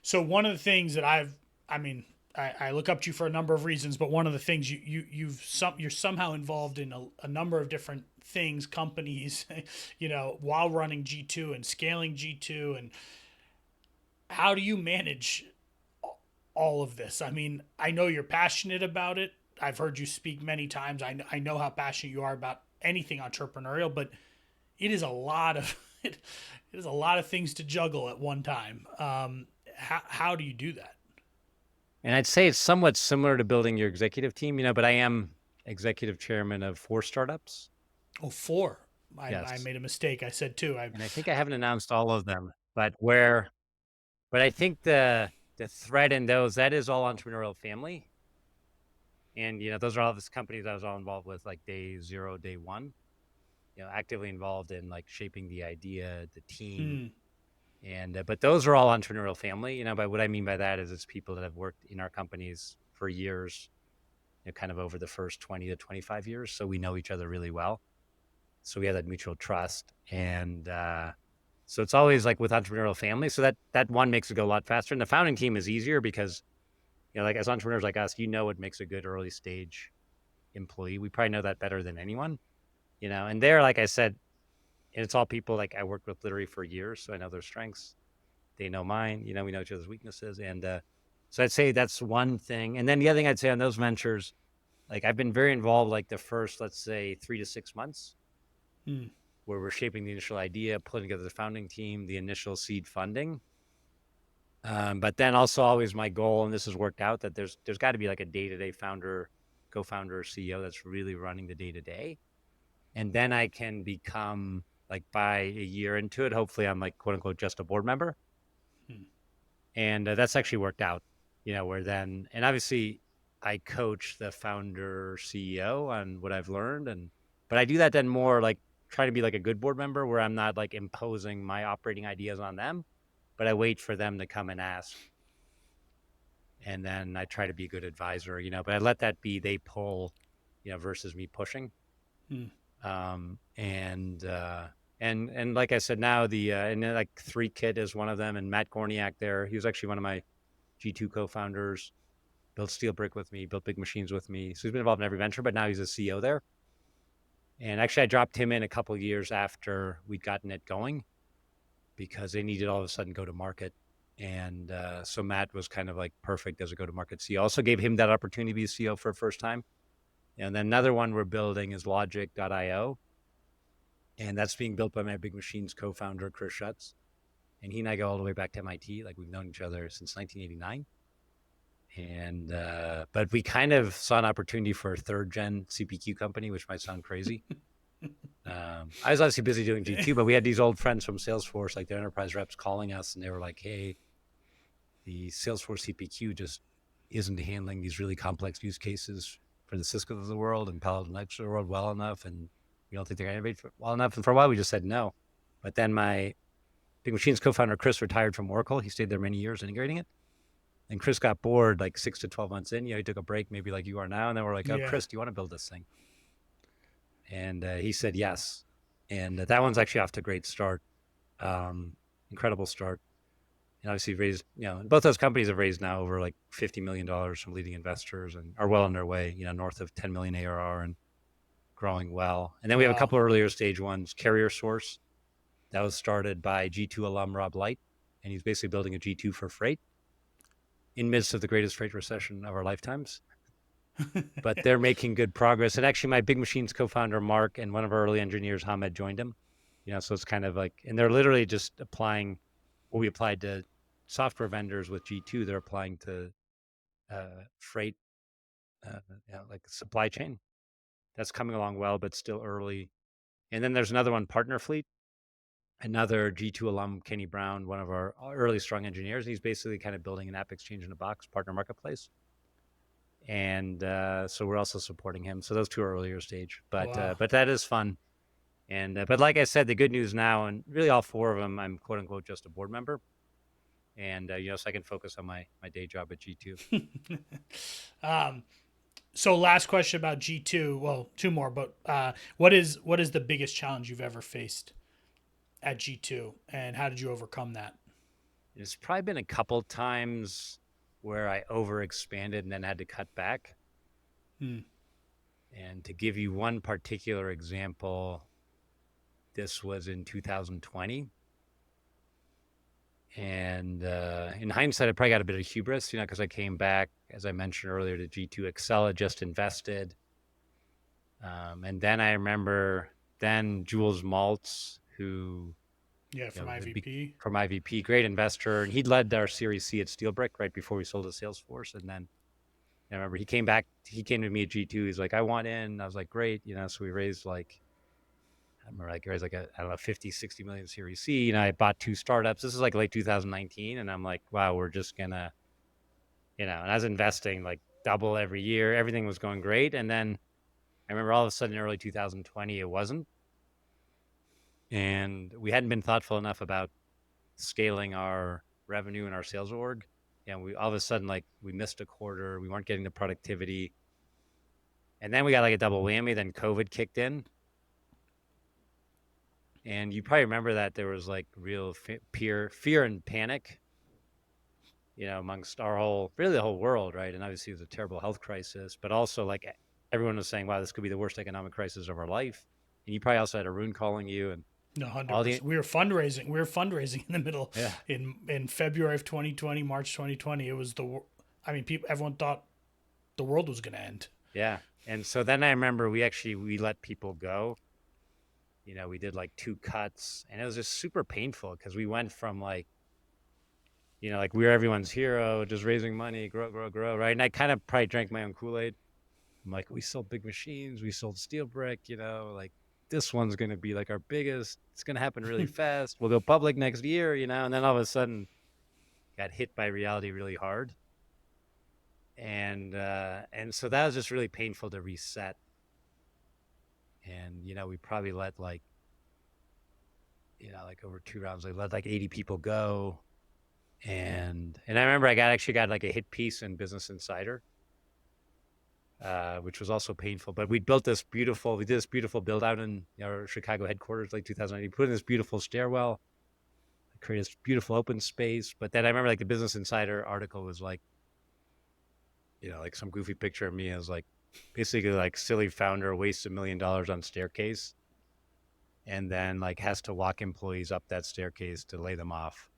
So one of the things that I look up to you for a number of reasons, but one of the things you're somehow involved in a number of different things, companies, while running G2 and scaling G2. And how do you manage all of this? I mean, I know you're passionate about it. I've heard you speak many times. I know how passionate you are about anything entrepreneurial, but it is a lot of it is a lot of things to juggle at one time. How do you do that?
And I'd say it's somewhat similar to building your executive team, but I am executive chairman of 4 startups.
Oh, 4.
Yes.
I made a mistake. I said 2.
And I think I haven't announced all of them, but I think the thread in those, that is all entrepreneurial family. And, those are all the companies I was all involved with, like day 0, day 1, actively involved in like shaping the idea, the team. And, but those are all entrepreneurial family, but what I mean by that is it's people that have worked in our companies for years, kind of over the first 20 to 25 years. So we know each other really well. So we have that mutual trust. And, so it's always like with entrepreneurial family. So that one makes it go a lot faster. And the founding team is easier because, like as entrepreneurs like us, what makes a good early stage employee. We probably know that better than anyone, and there, like I said, it's all people like I worked with literally for years. So I know their strengths. They know mine, we know each other's weaknesses. And so I'd say that's one thing. And then the other thing I'd say on those ventures, like I've been very involved, like the first, let's say 3 to 6 months. where we're shaping the initial idea, putting together the founding team, the initial seed funding. But then also always my goal, and this has worked out, that there's got to be like a day-to-day founder, co-founder, or CEO that's really running the day-to-day. And then I can become, like, by a year into it, hopefully I'm like, quote unquote, just a board member. And that's actually worked out, where then, and obviously I coach the founder CEO on what I've learned. But I do that then more like try to be like a good board member where I'm not like imposing my operating ideas on them, but I wait for them to come and ask. And then I try to be a good advisor, but I let that be, they pull, versus me pushing. And like I said, now and then like Three Kit is one of them, and Matt Gorniak there. He was actually one of my G2 co-founders, built Steel Brick with me, built Big Machines with me. So he's been involved in every venture, but now he's a CEO there. And actually I dropped him in a couple of years after we'd gotten it going because they needed all of a sudden go to market. And so Matt was kind of like perfect as a go-to-market CEO. Also gave him that opportunity to be a CEO for the first time. And then another one we're building is Logic.io. And that's being built by my Big Machines co-founder, Chris Schutz. And he and I go all the way back to MIT. Like, we've known each other since 1989. And, but we kind of saw an opportunity for a third gen CPQ company, which might sound crazy. I was obviously busy doing G2, but we had these old friends from Salesforce, like their enterprise reps, calling us, and they were like, hey, the Salesforce CPQ just isn't handling these really complex use cases for the Cisco of the world and Palo Alto Networks of the world well enough. And we don't think they're going to innovate well enough. And for a while, we just said no. But then my Big Machines co-founder, Chris, retired from Oracle. He stayed there many years integrating it. And Chris got bored like 6 to 12 months in. He took a break, maybe like you are now. And then we're like, oh, Chris, do you want to build this thing? And he said yes. And that one's actually off to a great start. Incredible start. And obviously raised, both those companies have raised now over like $50 million from leading investors and are well on their way, north of 10 million ARR and growing well. And then we have a couple of earlier stage ones, Carrier Source. That was started by G2 alum Rob Light. And he's basically building a G2 for freight in midst of the greatest freight recession of our lifetimes. But they're making good progress. And actually my Big Machines co-founder, Mark, and one of our early engineers, Hamed, joined him. So it's kind of like, and they're literally just applying what we applied to software vendors with G2. They're applying to freight, like supply chain. That's coming along well, but still early. And then there's another one, Partner Fleet, another G2 alum, Kenny Brown, one of our early strong engineers. And he's basically kind of building an app exchange in a box, partner marketplace. And so we're also supporting him. So those two are earlier stage, but that is fun. And but like I said, the good news now, and really all four of them, I'm quote unquote just a board member. And so I can focus on my day job at G2.
So last question about G2. Well, two more, but what is the biggest challenge you've ever faced at G2, and how did you overcome that?
It's probably been a couple times where I overexpanded and then had to cut back. And to give you one particular example, this was in 2020. And in hindsight, I probably got a bit of hubris, because I came back, as I mentioned earlier, to G2. Excel had just invested. And then I remember Jules Maltz, who...
from IVP.
From IVP, great investor. And he'd led our Series C at Steelbrick right before we sold to Salesforce. And then I remember he came to me at G2. He's like, I want in. I was like, great. So we raised like, I remember I raised like I don't know, 50, 60 million Series C. I bought 2 startups. This is like late 2019. And I'm like, wow, we're just gonna, and I was investing like double every year. Everything was going great. And then I remember all of a sudden in early 2020, it wasn't. And we hadn't been thoughtful enough about scaling our revenue and our sales org. And we all of a sudden, like, we missed a quarter. We weren't getting the productivity. And then we got like a double whammy. Then COVID kicked in. And you probably remember that there was like real fear and panic, amongst the whole world, right? And obviously it was a terrible health crisis, but also like everyone was saying, wow, this could be the worst economic crisis of our life. And you probably also had Arun calling you and...
No, 100%. We were fundraising. We were fundraising in the middle in February of 2020, March 2020. It was everyone thought the world was going to end.
Yeah. And so then I remember we let people go. we did like 2 cuts, and it was just super painful because we went from like, like we were everyone's hero, just raising money, grow, grow, grow, right? And I kind of probably drank my own Kool-Aid. I'm like, we sold big machines, we sold steel brick, like this one's going to be like our biggest. It's going to happen really fast. We'll go public next year, and then all of a sudden got hit by reality really hard. And so that was just really painful to reset. And, we probably let like over 2 rounds, let like 80 people go. And I remember I actually got like a hit piece in Business Insider, which was also painful. But we did this beautiful build out in our Chicago headquarters, like 2008. We put in this beautiful stairwell, created this beautiful open space. But then I remember like the Business Insider article was like, like some goofy picture of me as like basically like silly founder wastes $1 million on staircase, and then like has to walk employees up that staircase to lay them off.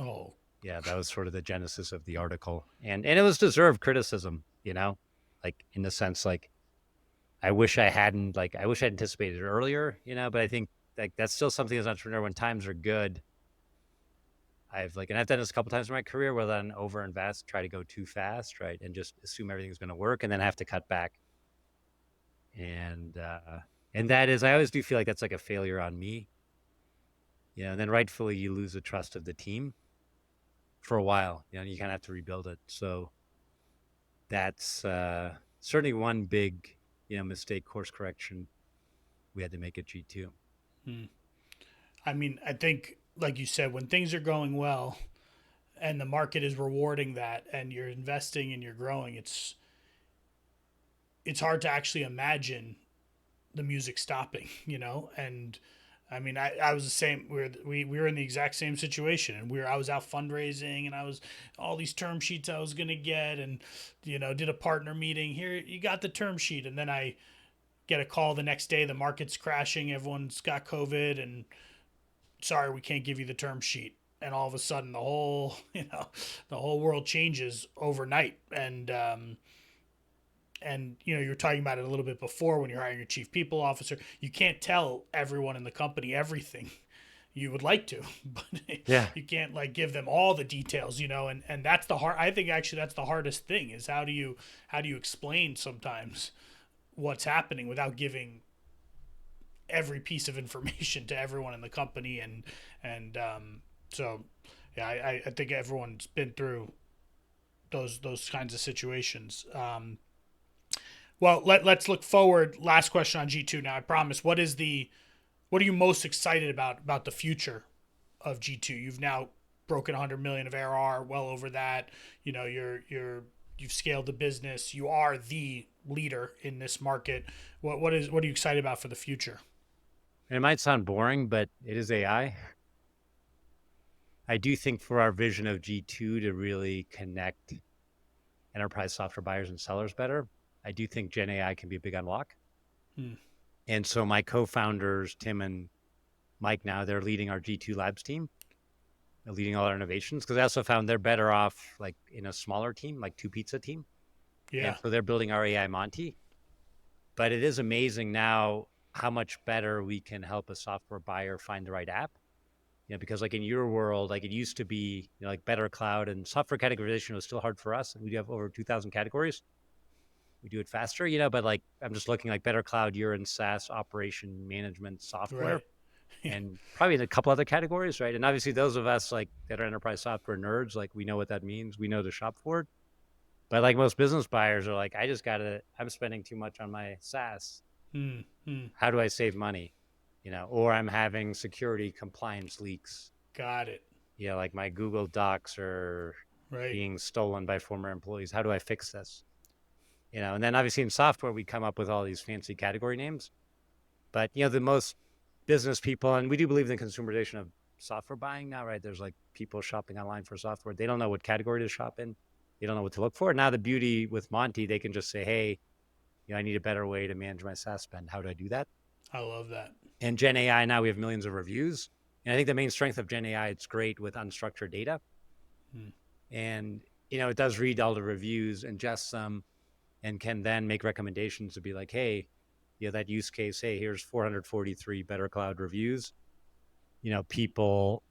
Oh,
yeah, that was sort of the genesis of the article, and it was deserved criticism, like in the sense like I wish I anticipated it earlier, but I think like that's still something as an entrepreneur when times are good. I've done this a couple times in my career where then overinvest, try to go too fast, right, and just assume everything's going to work, and then have to cut back. And that is, I always do feel like that's like a failure on me. And then rightfully you lose the trust of the team for a while. You kind of have to rebuild it. So that's certainly one big, mistake, course correction we had to make at G2.
I mean, I think, like you said, when things are going well and the market is rewarding that and you're investing and you're growing, it's hard to actually imagine the music stopping, And I mean, I was the same. We were in the exact same situation, and I was out fundraising, and I was all these term sheets I was gonna get, and did a partner meeting. Here, you got the term sheet, and then I get a call the next day. The market's crashing. Everyone's got COVID, and sorry, we can't give you the term sheet. And all of a sudden, the whole world changes overnight. And you're talking about it a little bit before when you're hiring your chief people officer. You can't tell everyone in the company everything you would like to, but
Yeah.
you can't like give them all the details, and that's the hard. I think actually that's the hardest thing is how do you explain sometimes what's happening without giving every piece of information to everyone in the company, so yeah, I think everyone's been through those kinds of situations. Well, let's look forward. Last question on G2 now, I promise. What are you most excited about the future of G2? You've now broken 100 million of ARR, well over that. You've scaled the business. You are the leader in this market. What are you excited about for the future?
It might sound boring, but it is AI. I do think for our vision of G2 to really connect enterprise software buyers and sellers better, I do think Gen AI can be a big unlock. And so my co-founders, Tim and Mike, now they're leading our G2 Labs team. They're leading all our innovations because I also found they're better off like in a smaller team, like 2-pizza team.
Yeah.
And so they're building our AI Monty. But it is amazing now how much better we can help a software buyer find the right app. Because like in your world, like it used to be, like Better Cloud and software categorization was still hard for us. And we do have over 2,000 categories. We do it faster, but like I'm just looking like Better Cloud, you're in SaaS operation management software,
Right.
and probably in a couple other categories, right? And obviously those of us like that are enterprise software nerds, like we know what that means. We know to shop for it. But like most business buyers are like, I'm spending too much on my SaaS. How do I save money? Or I'm having security compliance leaks.
Got it.
Like my Google Docs are being stolen by former employees. How do I fix this? And then obviously in software, we come up with all these fancy category names. But, the most business people, and we do believe in the consumerization of software buying now, right? There's like people shopping online for software. They don't know what category to shop in. They don't know what to look for. Now the beauty with Monty, they can just say, hey, I need a better way to manage my SaaS spend. How do I do that?
I love that.
And Gen AI, now we have millions of reviews. And I think the main strength of Gen AI, it's great with unstructured data. And, it does read all the reviews, ingest them, and can then make recommendations to be like, hey, that use case, hey, here's 443 Better Cloud reviews, people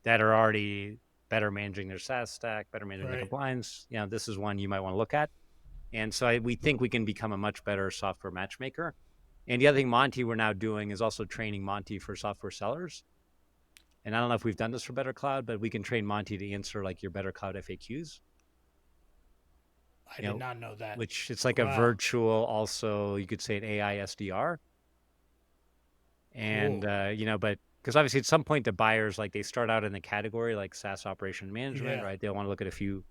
that are already better managing their SaaS stack, better managing their
Right.
compliance, this is one you might want to look at. And so we think we can become a much better software matchmaker. And the other thing Monty we're now doing is also training Monty for software sellers. And I don't know if we've done this for Better Cloud, but we can train Monty to answer like your Better Cloud FAQs.
I did not know that.
Which it's like a
Wow.
virtual, also you could say an AI SDR. And
Cool.
but because obviously at some point the buyers, like, they start out in the category like SaaS operation management,
Yeah.
right? They'll want to look at two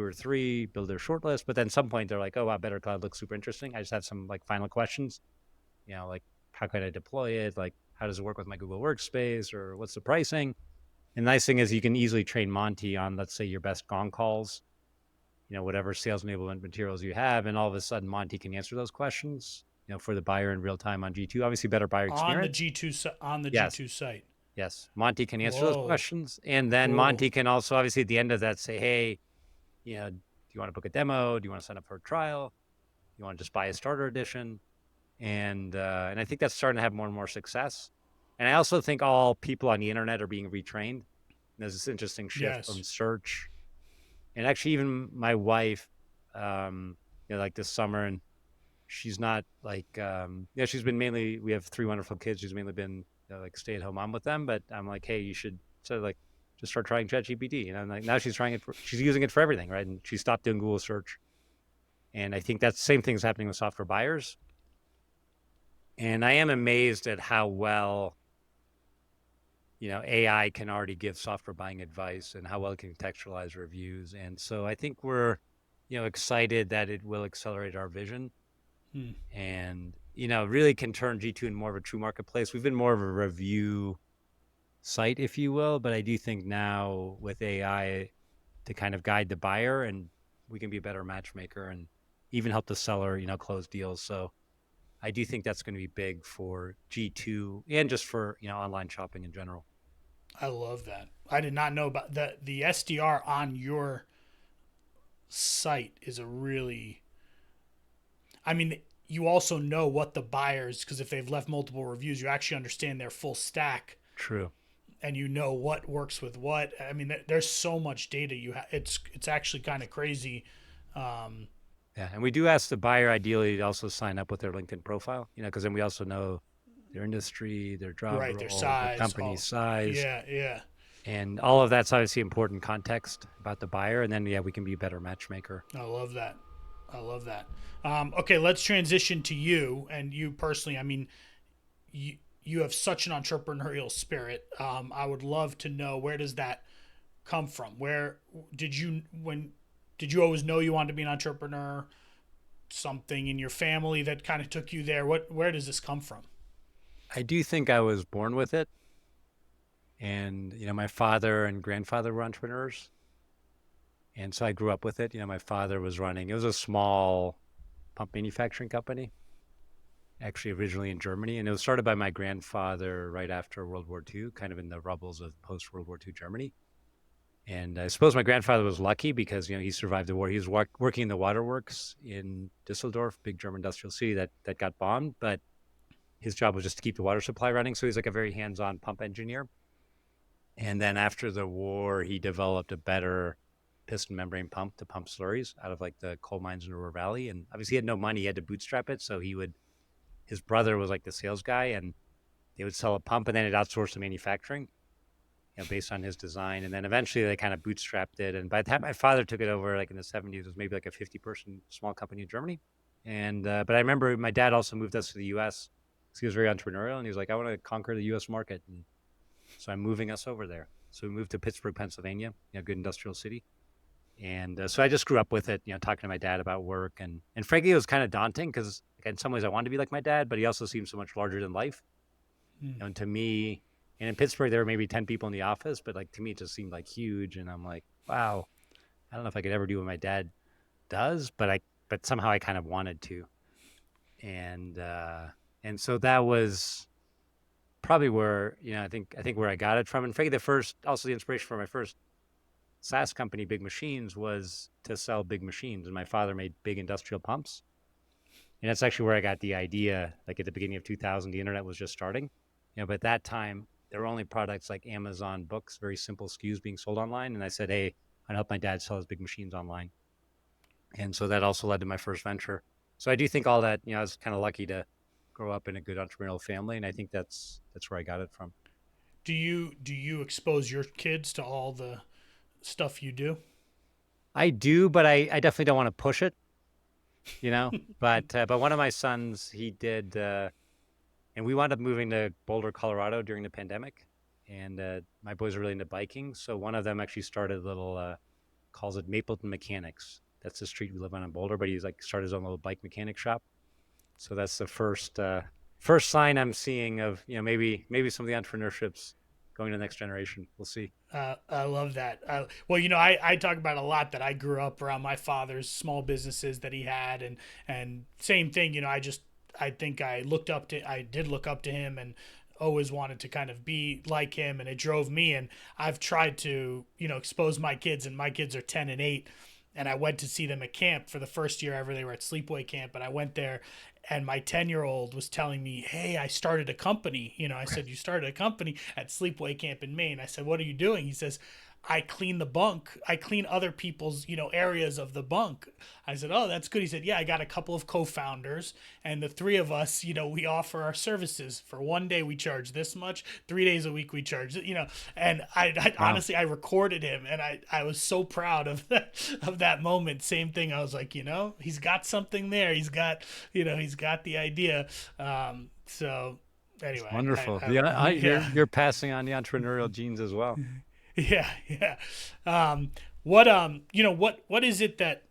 or three, build their short list, but then at some point they're like, oh wow, Better Cloud looks super interesting. I just have some like final questions, like how can I deploy it? Like how does it work with my Google Workspace, or what's the pricing? And the nice thing is you can easily train Monty on, let's say, your best gong calls, whatever sales enablement materials you have, and all of a sudden Monty can answer those questions, for the buyer in real time on G2. Obviously, better buyer
On the
experience.
G2 on the
Yes,
G2 site.
yes. Monty can answer those
Whoa.
questions, and then
Cool.
Monty can also, obviously, at the end of that, say, hey, do you want to book a demo? Do you want to sign up for a trial? Do you want to just buy a starter edition? And I think that's starting to have more and more success. And I also think all people on the internet are being retrained. There's this interesting shift from
Yes.
search, and actually even my wife, like this summer, and she's not like, she's been mainly, we have three wonderful kids. She's mainly been like stay-at-home mom with them, but I'm like, hey, you should sort of like just start trying ChatGPT. And I'm like, now she's trying it she's using it for everything, right? And she stopped doing Google search. And I think that's the same thing is happening with software buyers. And I am amazed at how well, AI can already give software buying advice, and how well it can contextualize reviews. And so I think we're, excited that it will accelerate our vision,
Hmm.
and, really can turn G2 into more of a true marketplace. We've been more of a review site, if you will, but I do think now with AI to kind of guide the buyer, and we can be a better matchmaker and even help the seller, close deals. So I do think that's going to be big for G2 and just for, online shopping in general.
I love that. I did not know about that. The SDR on your site is a really, I mean, you also know what the buyers, because if they've left multiple reviews, you actually understand their full stack,
True.
and you know what works with what. I mean, there's so much data you have. It's actually kind of crazy. Um,
Yeah. And we do ask the buyer ideally to also sign up with their LinkedIn profile, because then we also know their industry, their job
right, their
role, their
size,
company
all.
size,
Yeah, yeah.
and all of that's obviously important context about the buyer. And then, yeah, we can be a better matchmaker.
I love that. I love that. Okay, let's transition to you and you personally. I mean, you have such an entrepreneurial spirit. I would love to know, where does that come from? Where did you when did you always know you wanted to be an entrepreneur? Something in your family that kind of took you there? Where does this come from?
I do think I was born with it. And, my father and grandfather were entrepreneurs. And so I grew up with it. My father was running, it was a small pump manufacturing company, actually originally in Germany. And it was started by my grandfather right after World War II, kind of in the rubbles of post World War II Germany. And I suppose my grandfather was lucky because, he survived the war. He was working in the waterworks in Düsseldorf, big German industrial city that got bombed. But his job was just to keep the water supply running. So he's like a very hands-on pump engineer. And then after the war, he developed a better piston membrane pump to pump slurries out of like the coal mines in the Ruhr Valley. And obviously he had no money. He had to bootstrap it. So his brother was like the sales guy, and they would sell a pump, and then it outsourced the manufacturing, based on his design. And then eventually they kind of bootstrapped it. And by the time my father took it over, like in the 70s, it was maybe like a 50-person small company in Germany. And, but I remember my dad also moved us to the US because he was very entrepreneurial, and he was like, I want to conquer the US market. And so I'm moving us over there. So we moved to Pittsburgh, Pennsylvania, good industrial city. And so I just grew up with it, talking to my dad about work. And frankly, it was kind of daunting because in some ways I wanted to be like my dad, but he also seemed so much larger than life.
Hmm.
And to me, and in Pittsburgh, there were maybe 10 people in the office, but like to me, it just seemed like huge. And I'm like, wow, I don't know if I could ever do what my dad does, but somehow I kind of wanted to. And, and so that was probably where, I think where I got it from. And frankly, also the inspiration for my first SaaS company, Big Machines, was to sell big machines. And my father made big industrial pumps. And that's actually where I got the idea. Like at the beginning of 2000, the internet was just starting. But at that time, there were only products like Amazon books, very simple SKUs being sold online. And I said, hey, I'd help my dad sell his big machines online. And so that also led to my first venture. So I do think all that, I was kind of lucky to grow up in a good entrepreneurial family. And I think that's where I got it from.
Do you expose your kids to all the stuff you do?
I do, but I definitely don't want to push it, you know. But one of my sons, he did, and we wound up moving to Boulder, Colorado during the pandemic. And my boys are really into biking, so one of them actually started a little, calls it Mapleton Mechanics. That's the street we live on in Boulder, but he's like started his own little bike mechanic shop. So that's the first sign I'm seeing of maybe some of the entrepreneurships going to the next generation. We'll see.
I love that. Well, I talk about a lot that I grew up around my father's small businesses that he had, and same thing. I think I did look up to him, and always wanted to kind of be like him, and it drove me. And I've tried to expose my kids, and my kids are 10 and 8. And I went to see them at camp for the first year ever. They were at sleepaway camp, and I went there, and my 10-year-old was telling me, hey, I started a company. I said, you started a company at sleepaway camp in Maine. I said, what are you doing? He says, I clean the bunk. I clean other people's, areas of the bunk. I said, oh, that's good. He said, yeah, I got a couple of co-founders, and the three of us, we offer our services. For one day we charge this much, 3 days a week we charge, and I
Wow.
honestly, I recorded him, and I was so proud of that moment. Same thing. I was like, he's got something there. He's got the idea. So
It's
anyway,
wonderful.
I
Yeah, you're
yeah.
you're passing on the entrepreneurial genes as well.
Yeah, yeah. What is it that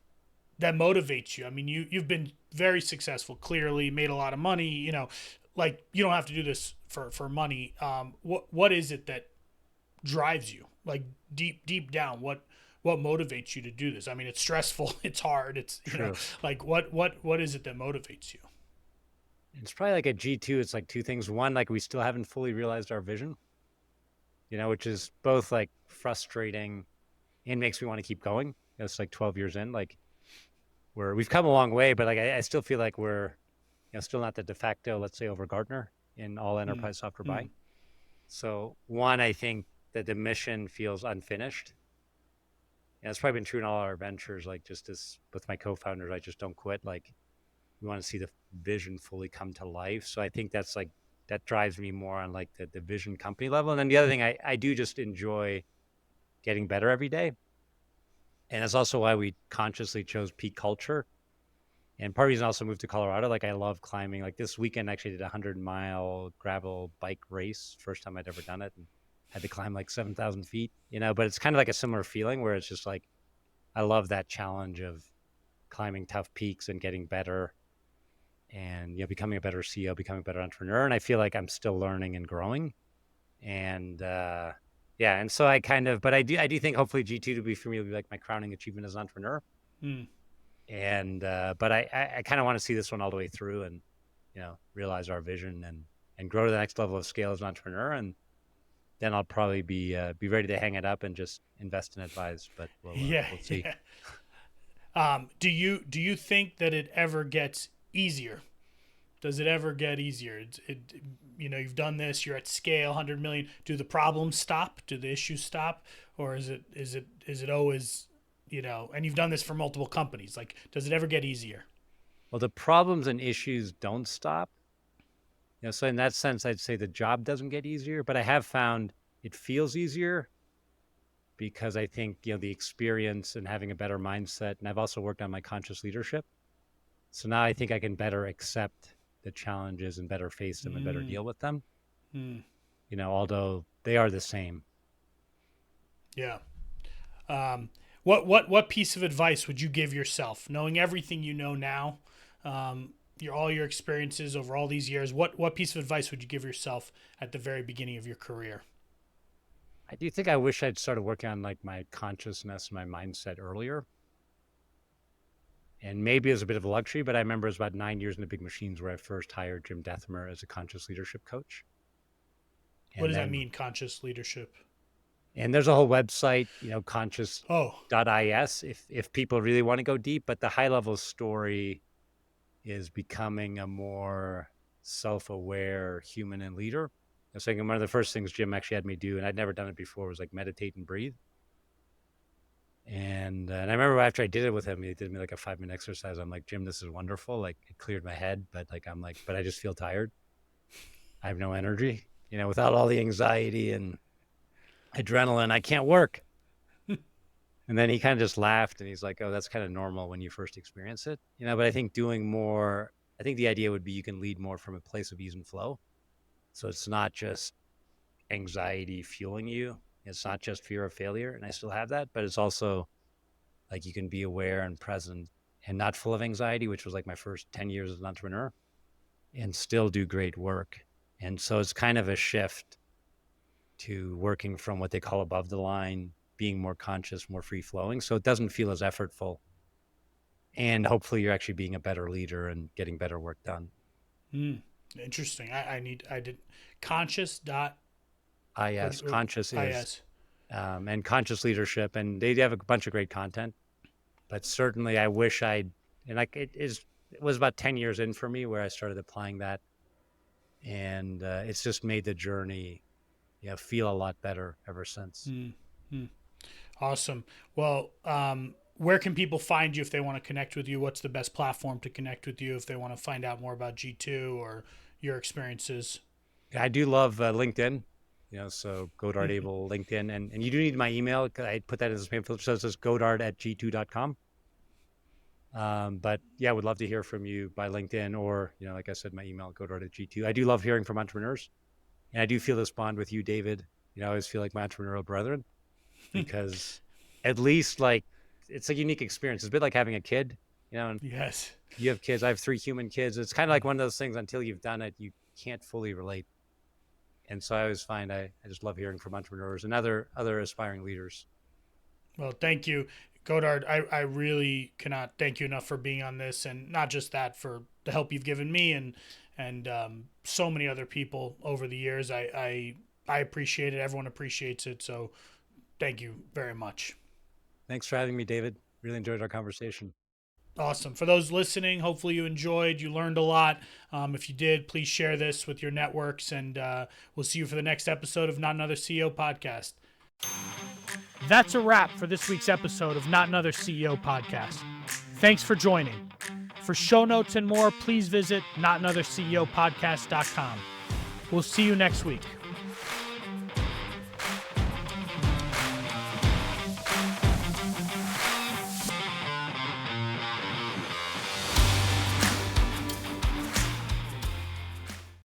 motivates you? I mean, you've been very successful. Clearly, made a lot of money. Like you don't have to do this for money. What is it that drives you? Like deep down, what motivates you to do this? I mean, it's stressful. It's hard. It's
True.
like what is it that motivates you?
It's probably like at G2, it's like two things. One, like we still haven't fully realized our vision, which is both like frustrating and makes me want to keep going. It's like 12 years in, like we've come a long way, but like I still feel like we're still not the de facto, let's say, over Gartner in all
Mm,
enterprise software
mm,
buying. So one, I think that the mission feels unfinished. And it's probably been true in all our ventures. Like just as with my co-founders, I just don't quit. Like we want to see the vision fully come to life. So I think that's like that drives me more on like the vision company level. And then the other thing, I do just enjoy getting better every day. And that's also why we consciously chose peak culture. And part of the reason I also moved to Colorado, like I love climbing. Like this weekend, I actually did a 100-mile gravel bike race. First time I'd ever done it, and had to climb like 7,000 feet. But it's kind of like a similar feeling where it's just like I love that challenge of climbing tough peaks and getting better, and becoming a better CEO, becoming a better entrepreneur. And I feel like I'm still learning and growing. And yeah, and so I kind of, but I do think hopefully G2 to be for me will be like my crowning achievement as an entrepreneur.
mm.
And but I kind of want to see this one all the way through, and realize our vision and grow to the next level of scale as an entrepreneur. And then I'll probably be ready to hang it up and just invest and advise. But
Yeah,
we'll see.
yeah. Do you think that it ever gets easier? Does it ever get easier? You've done this. You're at scale, 100 million. Do the problems stop? Do the issues stop? Or is it always, And you've done this for multiple companies. Like, does it ever get easier?
Well, the problems and issues don't stop. So in that sense, I'd say the job doesn't get easier, but I have found it feels easier because I think the experience and having a better mindset, and I've also worked on my conscious leadership. So now I think I can better accept the challenges and better face them and better
Mm,
deal with them.
mm,
Although they are the same.
yeah. Um, what piece of advice would you give yourself, knowing everything you know now, all your experiences over all these years? What piece of advice would you give yourself at the very beginning of your career?
I do think I wish I'd started working on like my consciousness and my mindset earlier. And maybe it was a bit of a luxury, but I remember it was about 9 years in the big machines where I first hired Jim Dethimer as a conscious leadership coach.
What
And
does that
then,
mean, conscious leadership?
and there's a whole website, conscious
Oh,
is if people really want to go deep, but the high level story is becoming a more self-aware human and leader. I was thinking one of the first things Jim actually had me do, and I'd never done it before, was like meditate and breathe. And I remember after I did it with him, he did me like a 5-minute exercise. I'm like, Jim, this is wonderful. Like, it cleared my head, but like, I'm like, but I just feel tired. I have no energy, without all the anxiety and adrenaline, I can't work. And then he kind of just laughed and he's like, oh, that's kind of normal when you first experience it, but I think I think the idea would be you can lead more from a place of ease and flow. So it's not just anxiety fueling you. It's not just fear of failure. And I still have that, but it's also like you can be aware and present and not full of anxiety, which was like my first 10 years as an entrepreneur, and still do great work. And so it's kind of a shift to working from what they call above the line, being more conscious, more free flowing. So it doesn't feel as effortful. And hopefully you're actually being a better leader and getting better work done.
Interesting. I did conscious dot.
IS, conscious is,
IS.
And conscious leadership. And they have a bunch of great content, but certainly I wish it was about 10 years in for me where I started applying that. And it's just made the journey feel a lot better ever since.
Awesome. Well, where can people find you if they want to connect with you? What's the best platform to connect with you if they want to find out more about G2 or your experiences?
I do love LinkedIn, so Godard Abel, LinkedIn. And you do need my email. I put that in the spam filter. So it says godard@g2.com. But yeah, I would love to hear from you by LinkedIn or, like I said, my email, godard@g2. I do love hearing from entrepreneurs. And I do feel this bond with you, David. I always feel like my entrepreneurial brethren, because at least like it's a unique experience. It's a bit like having a kid, and
yes,
you have kids. I have 3 human kids. It's kind of like one of those things until you've done it, you can't fully relate. And so I always find I just love hearing from entrepreneurs and other aspiring leaders.
Well, thank you, Godard. I really cannot thank you enough for being on this, and not just that, for the help you've given me and so many other people over the years. I appreciate it. Everyone appreciates it. So thank you very much.
Thanks for having me, David. Really enjoyed our conversation.
Awesome. For those listening, hopefully you enjoyed, you learned a lot. If you did, please share this with your networks, and we'll see you for the next episode of Not Another CEO Podcast. That's a wrap for this week's episode of Not Another CEO Podcast. Thanks for joining. For show notes and more, please visit notanotherceopodcast.com. We'll see you next week.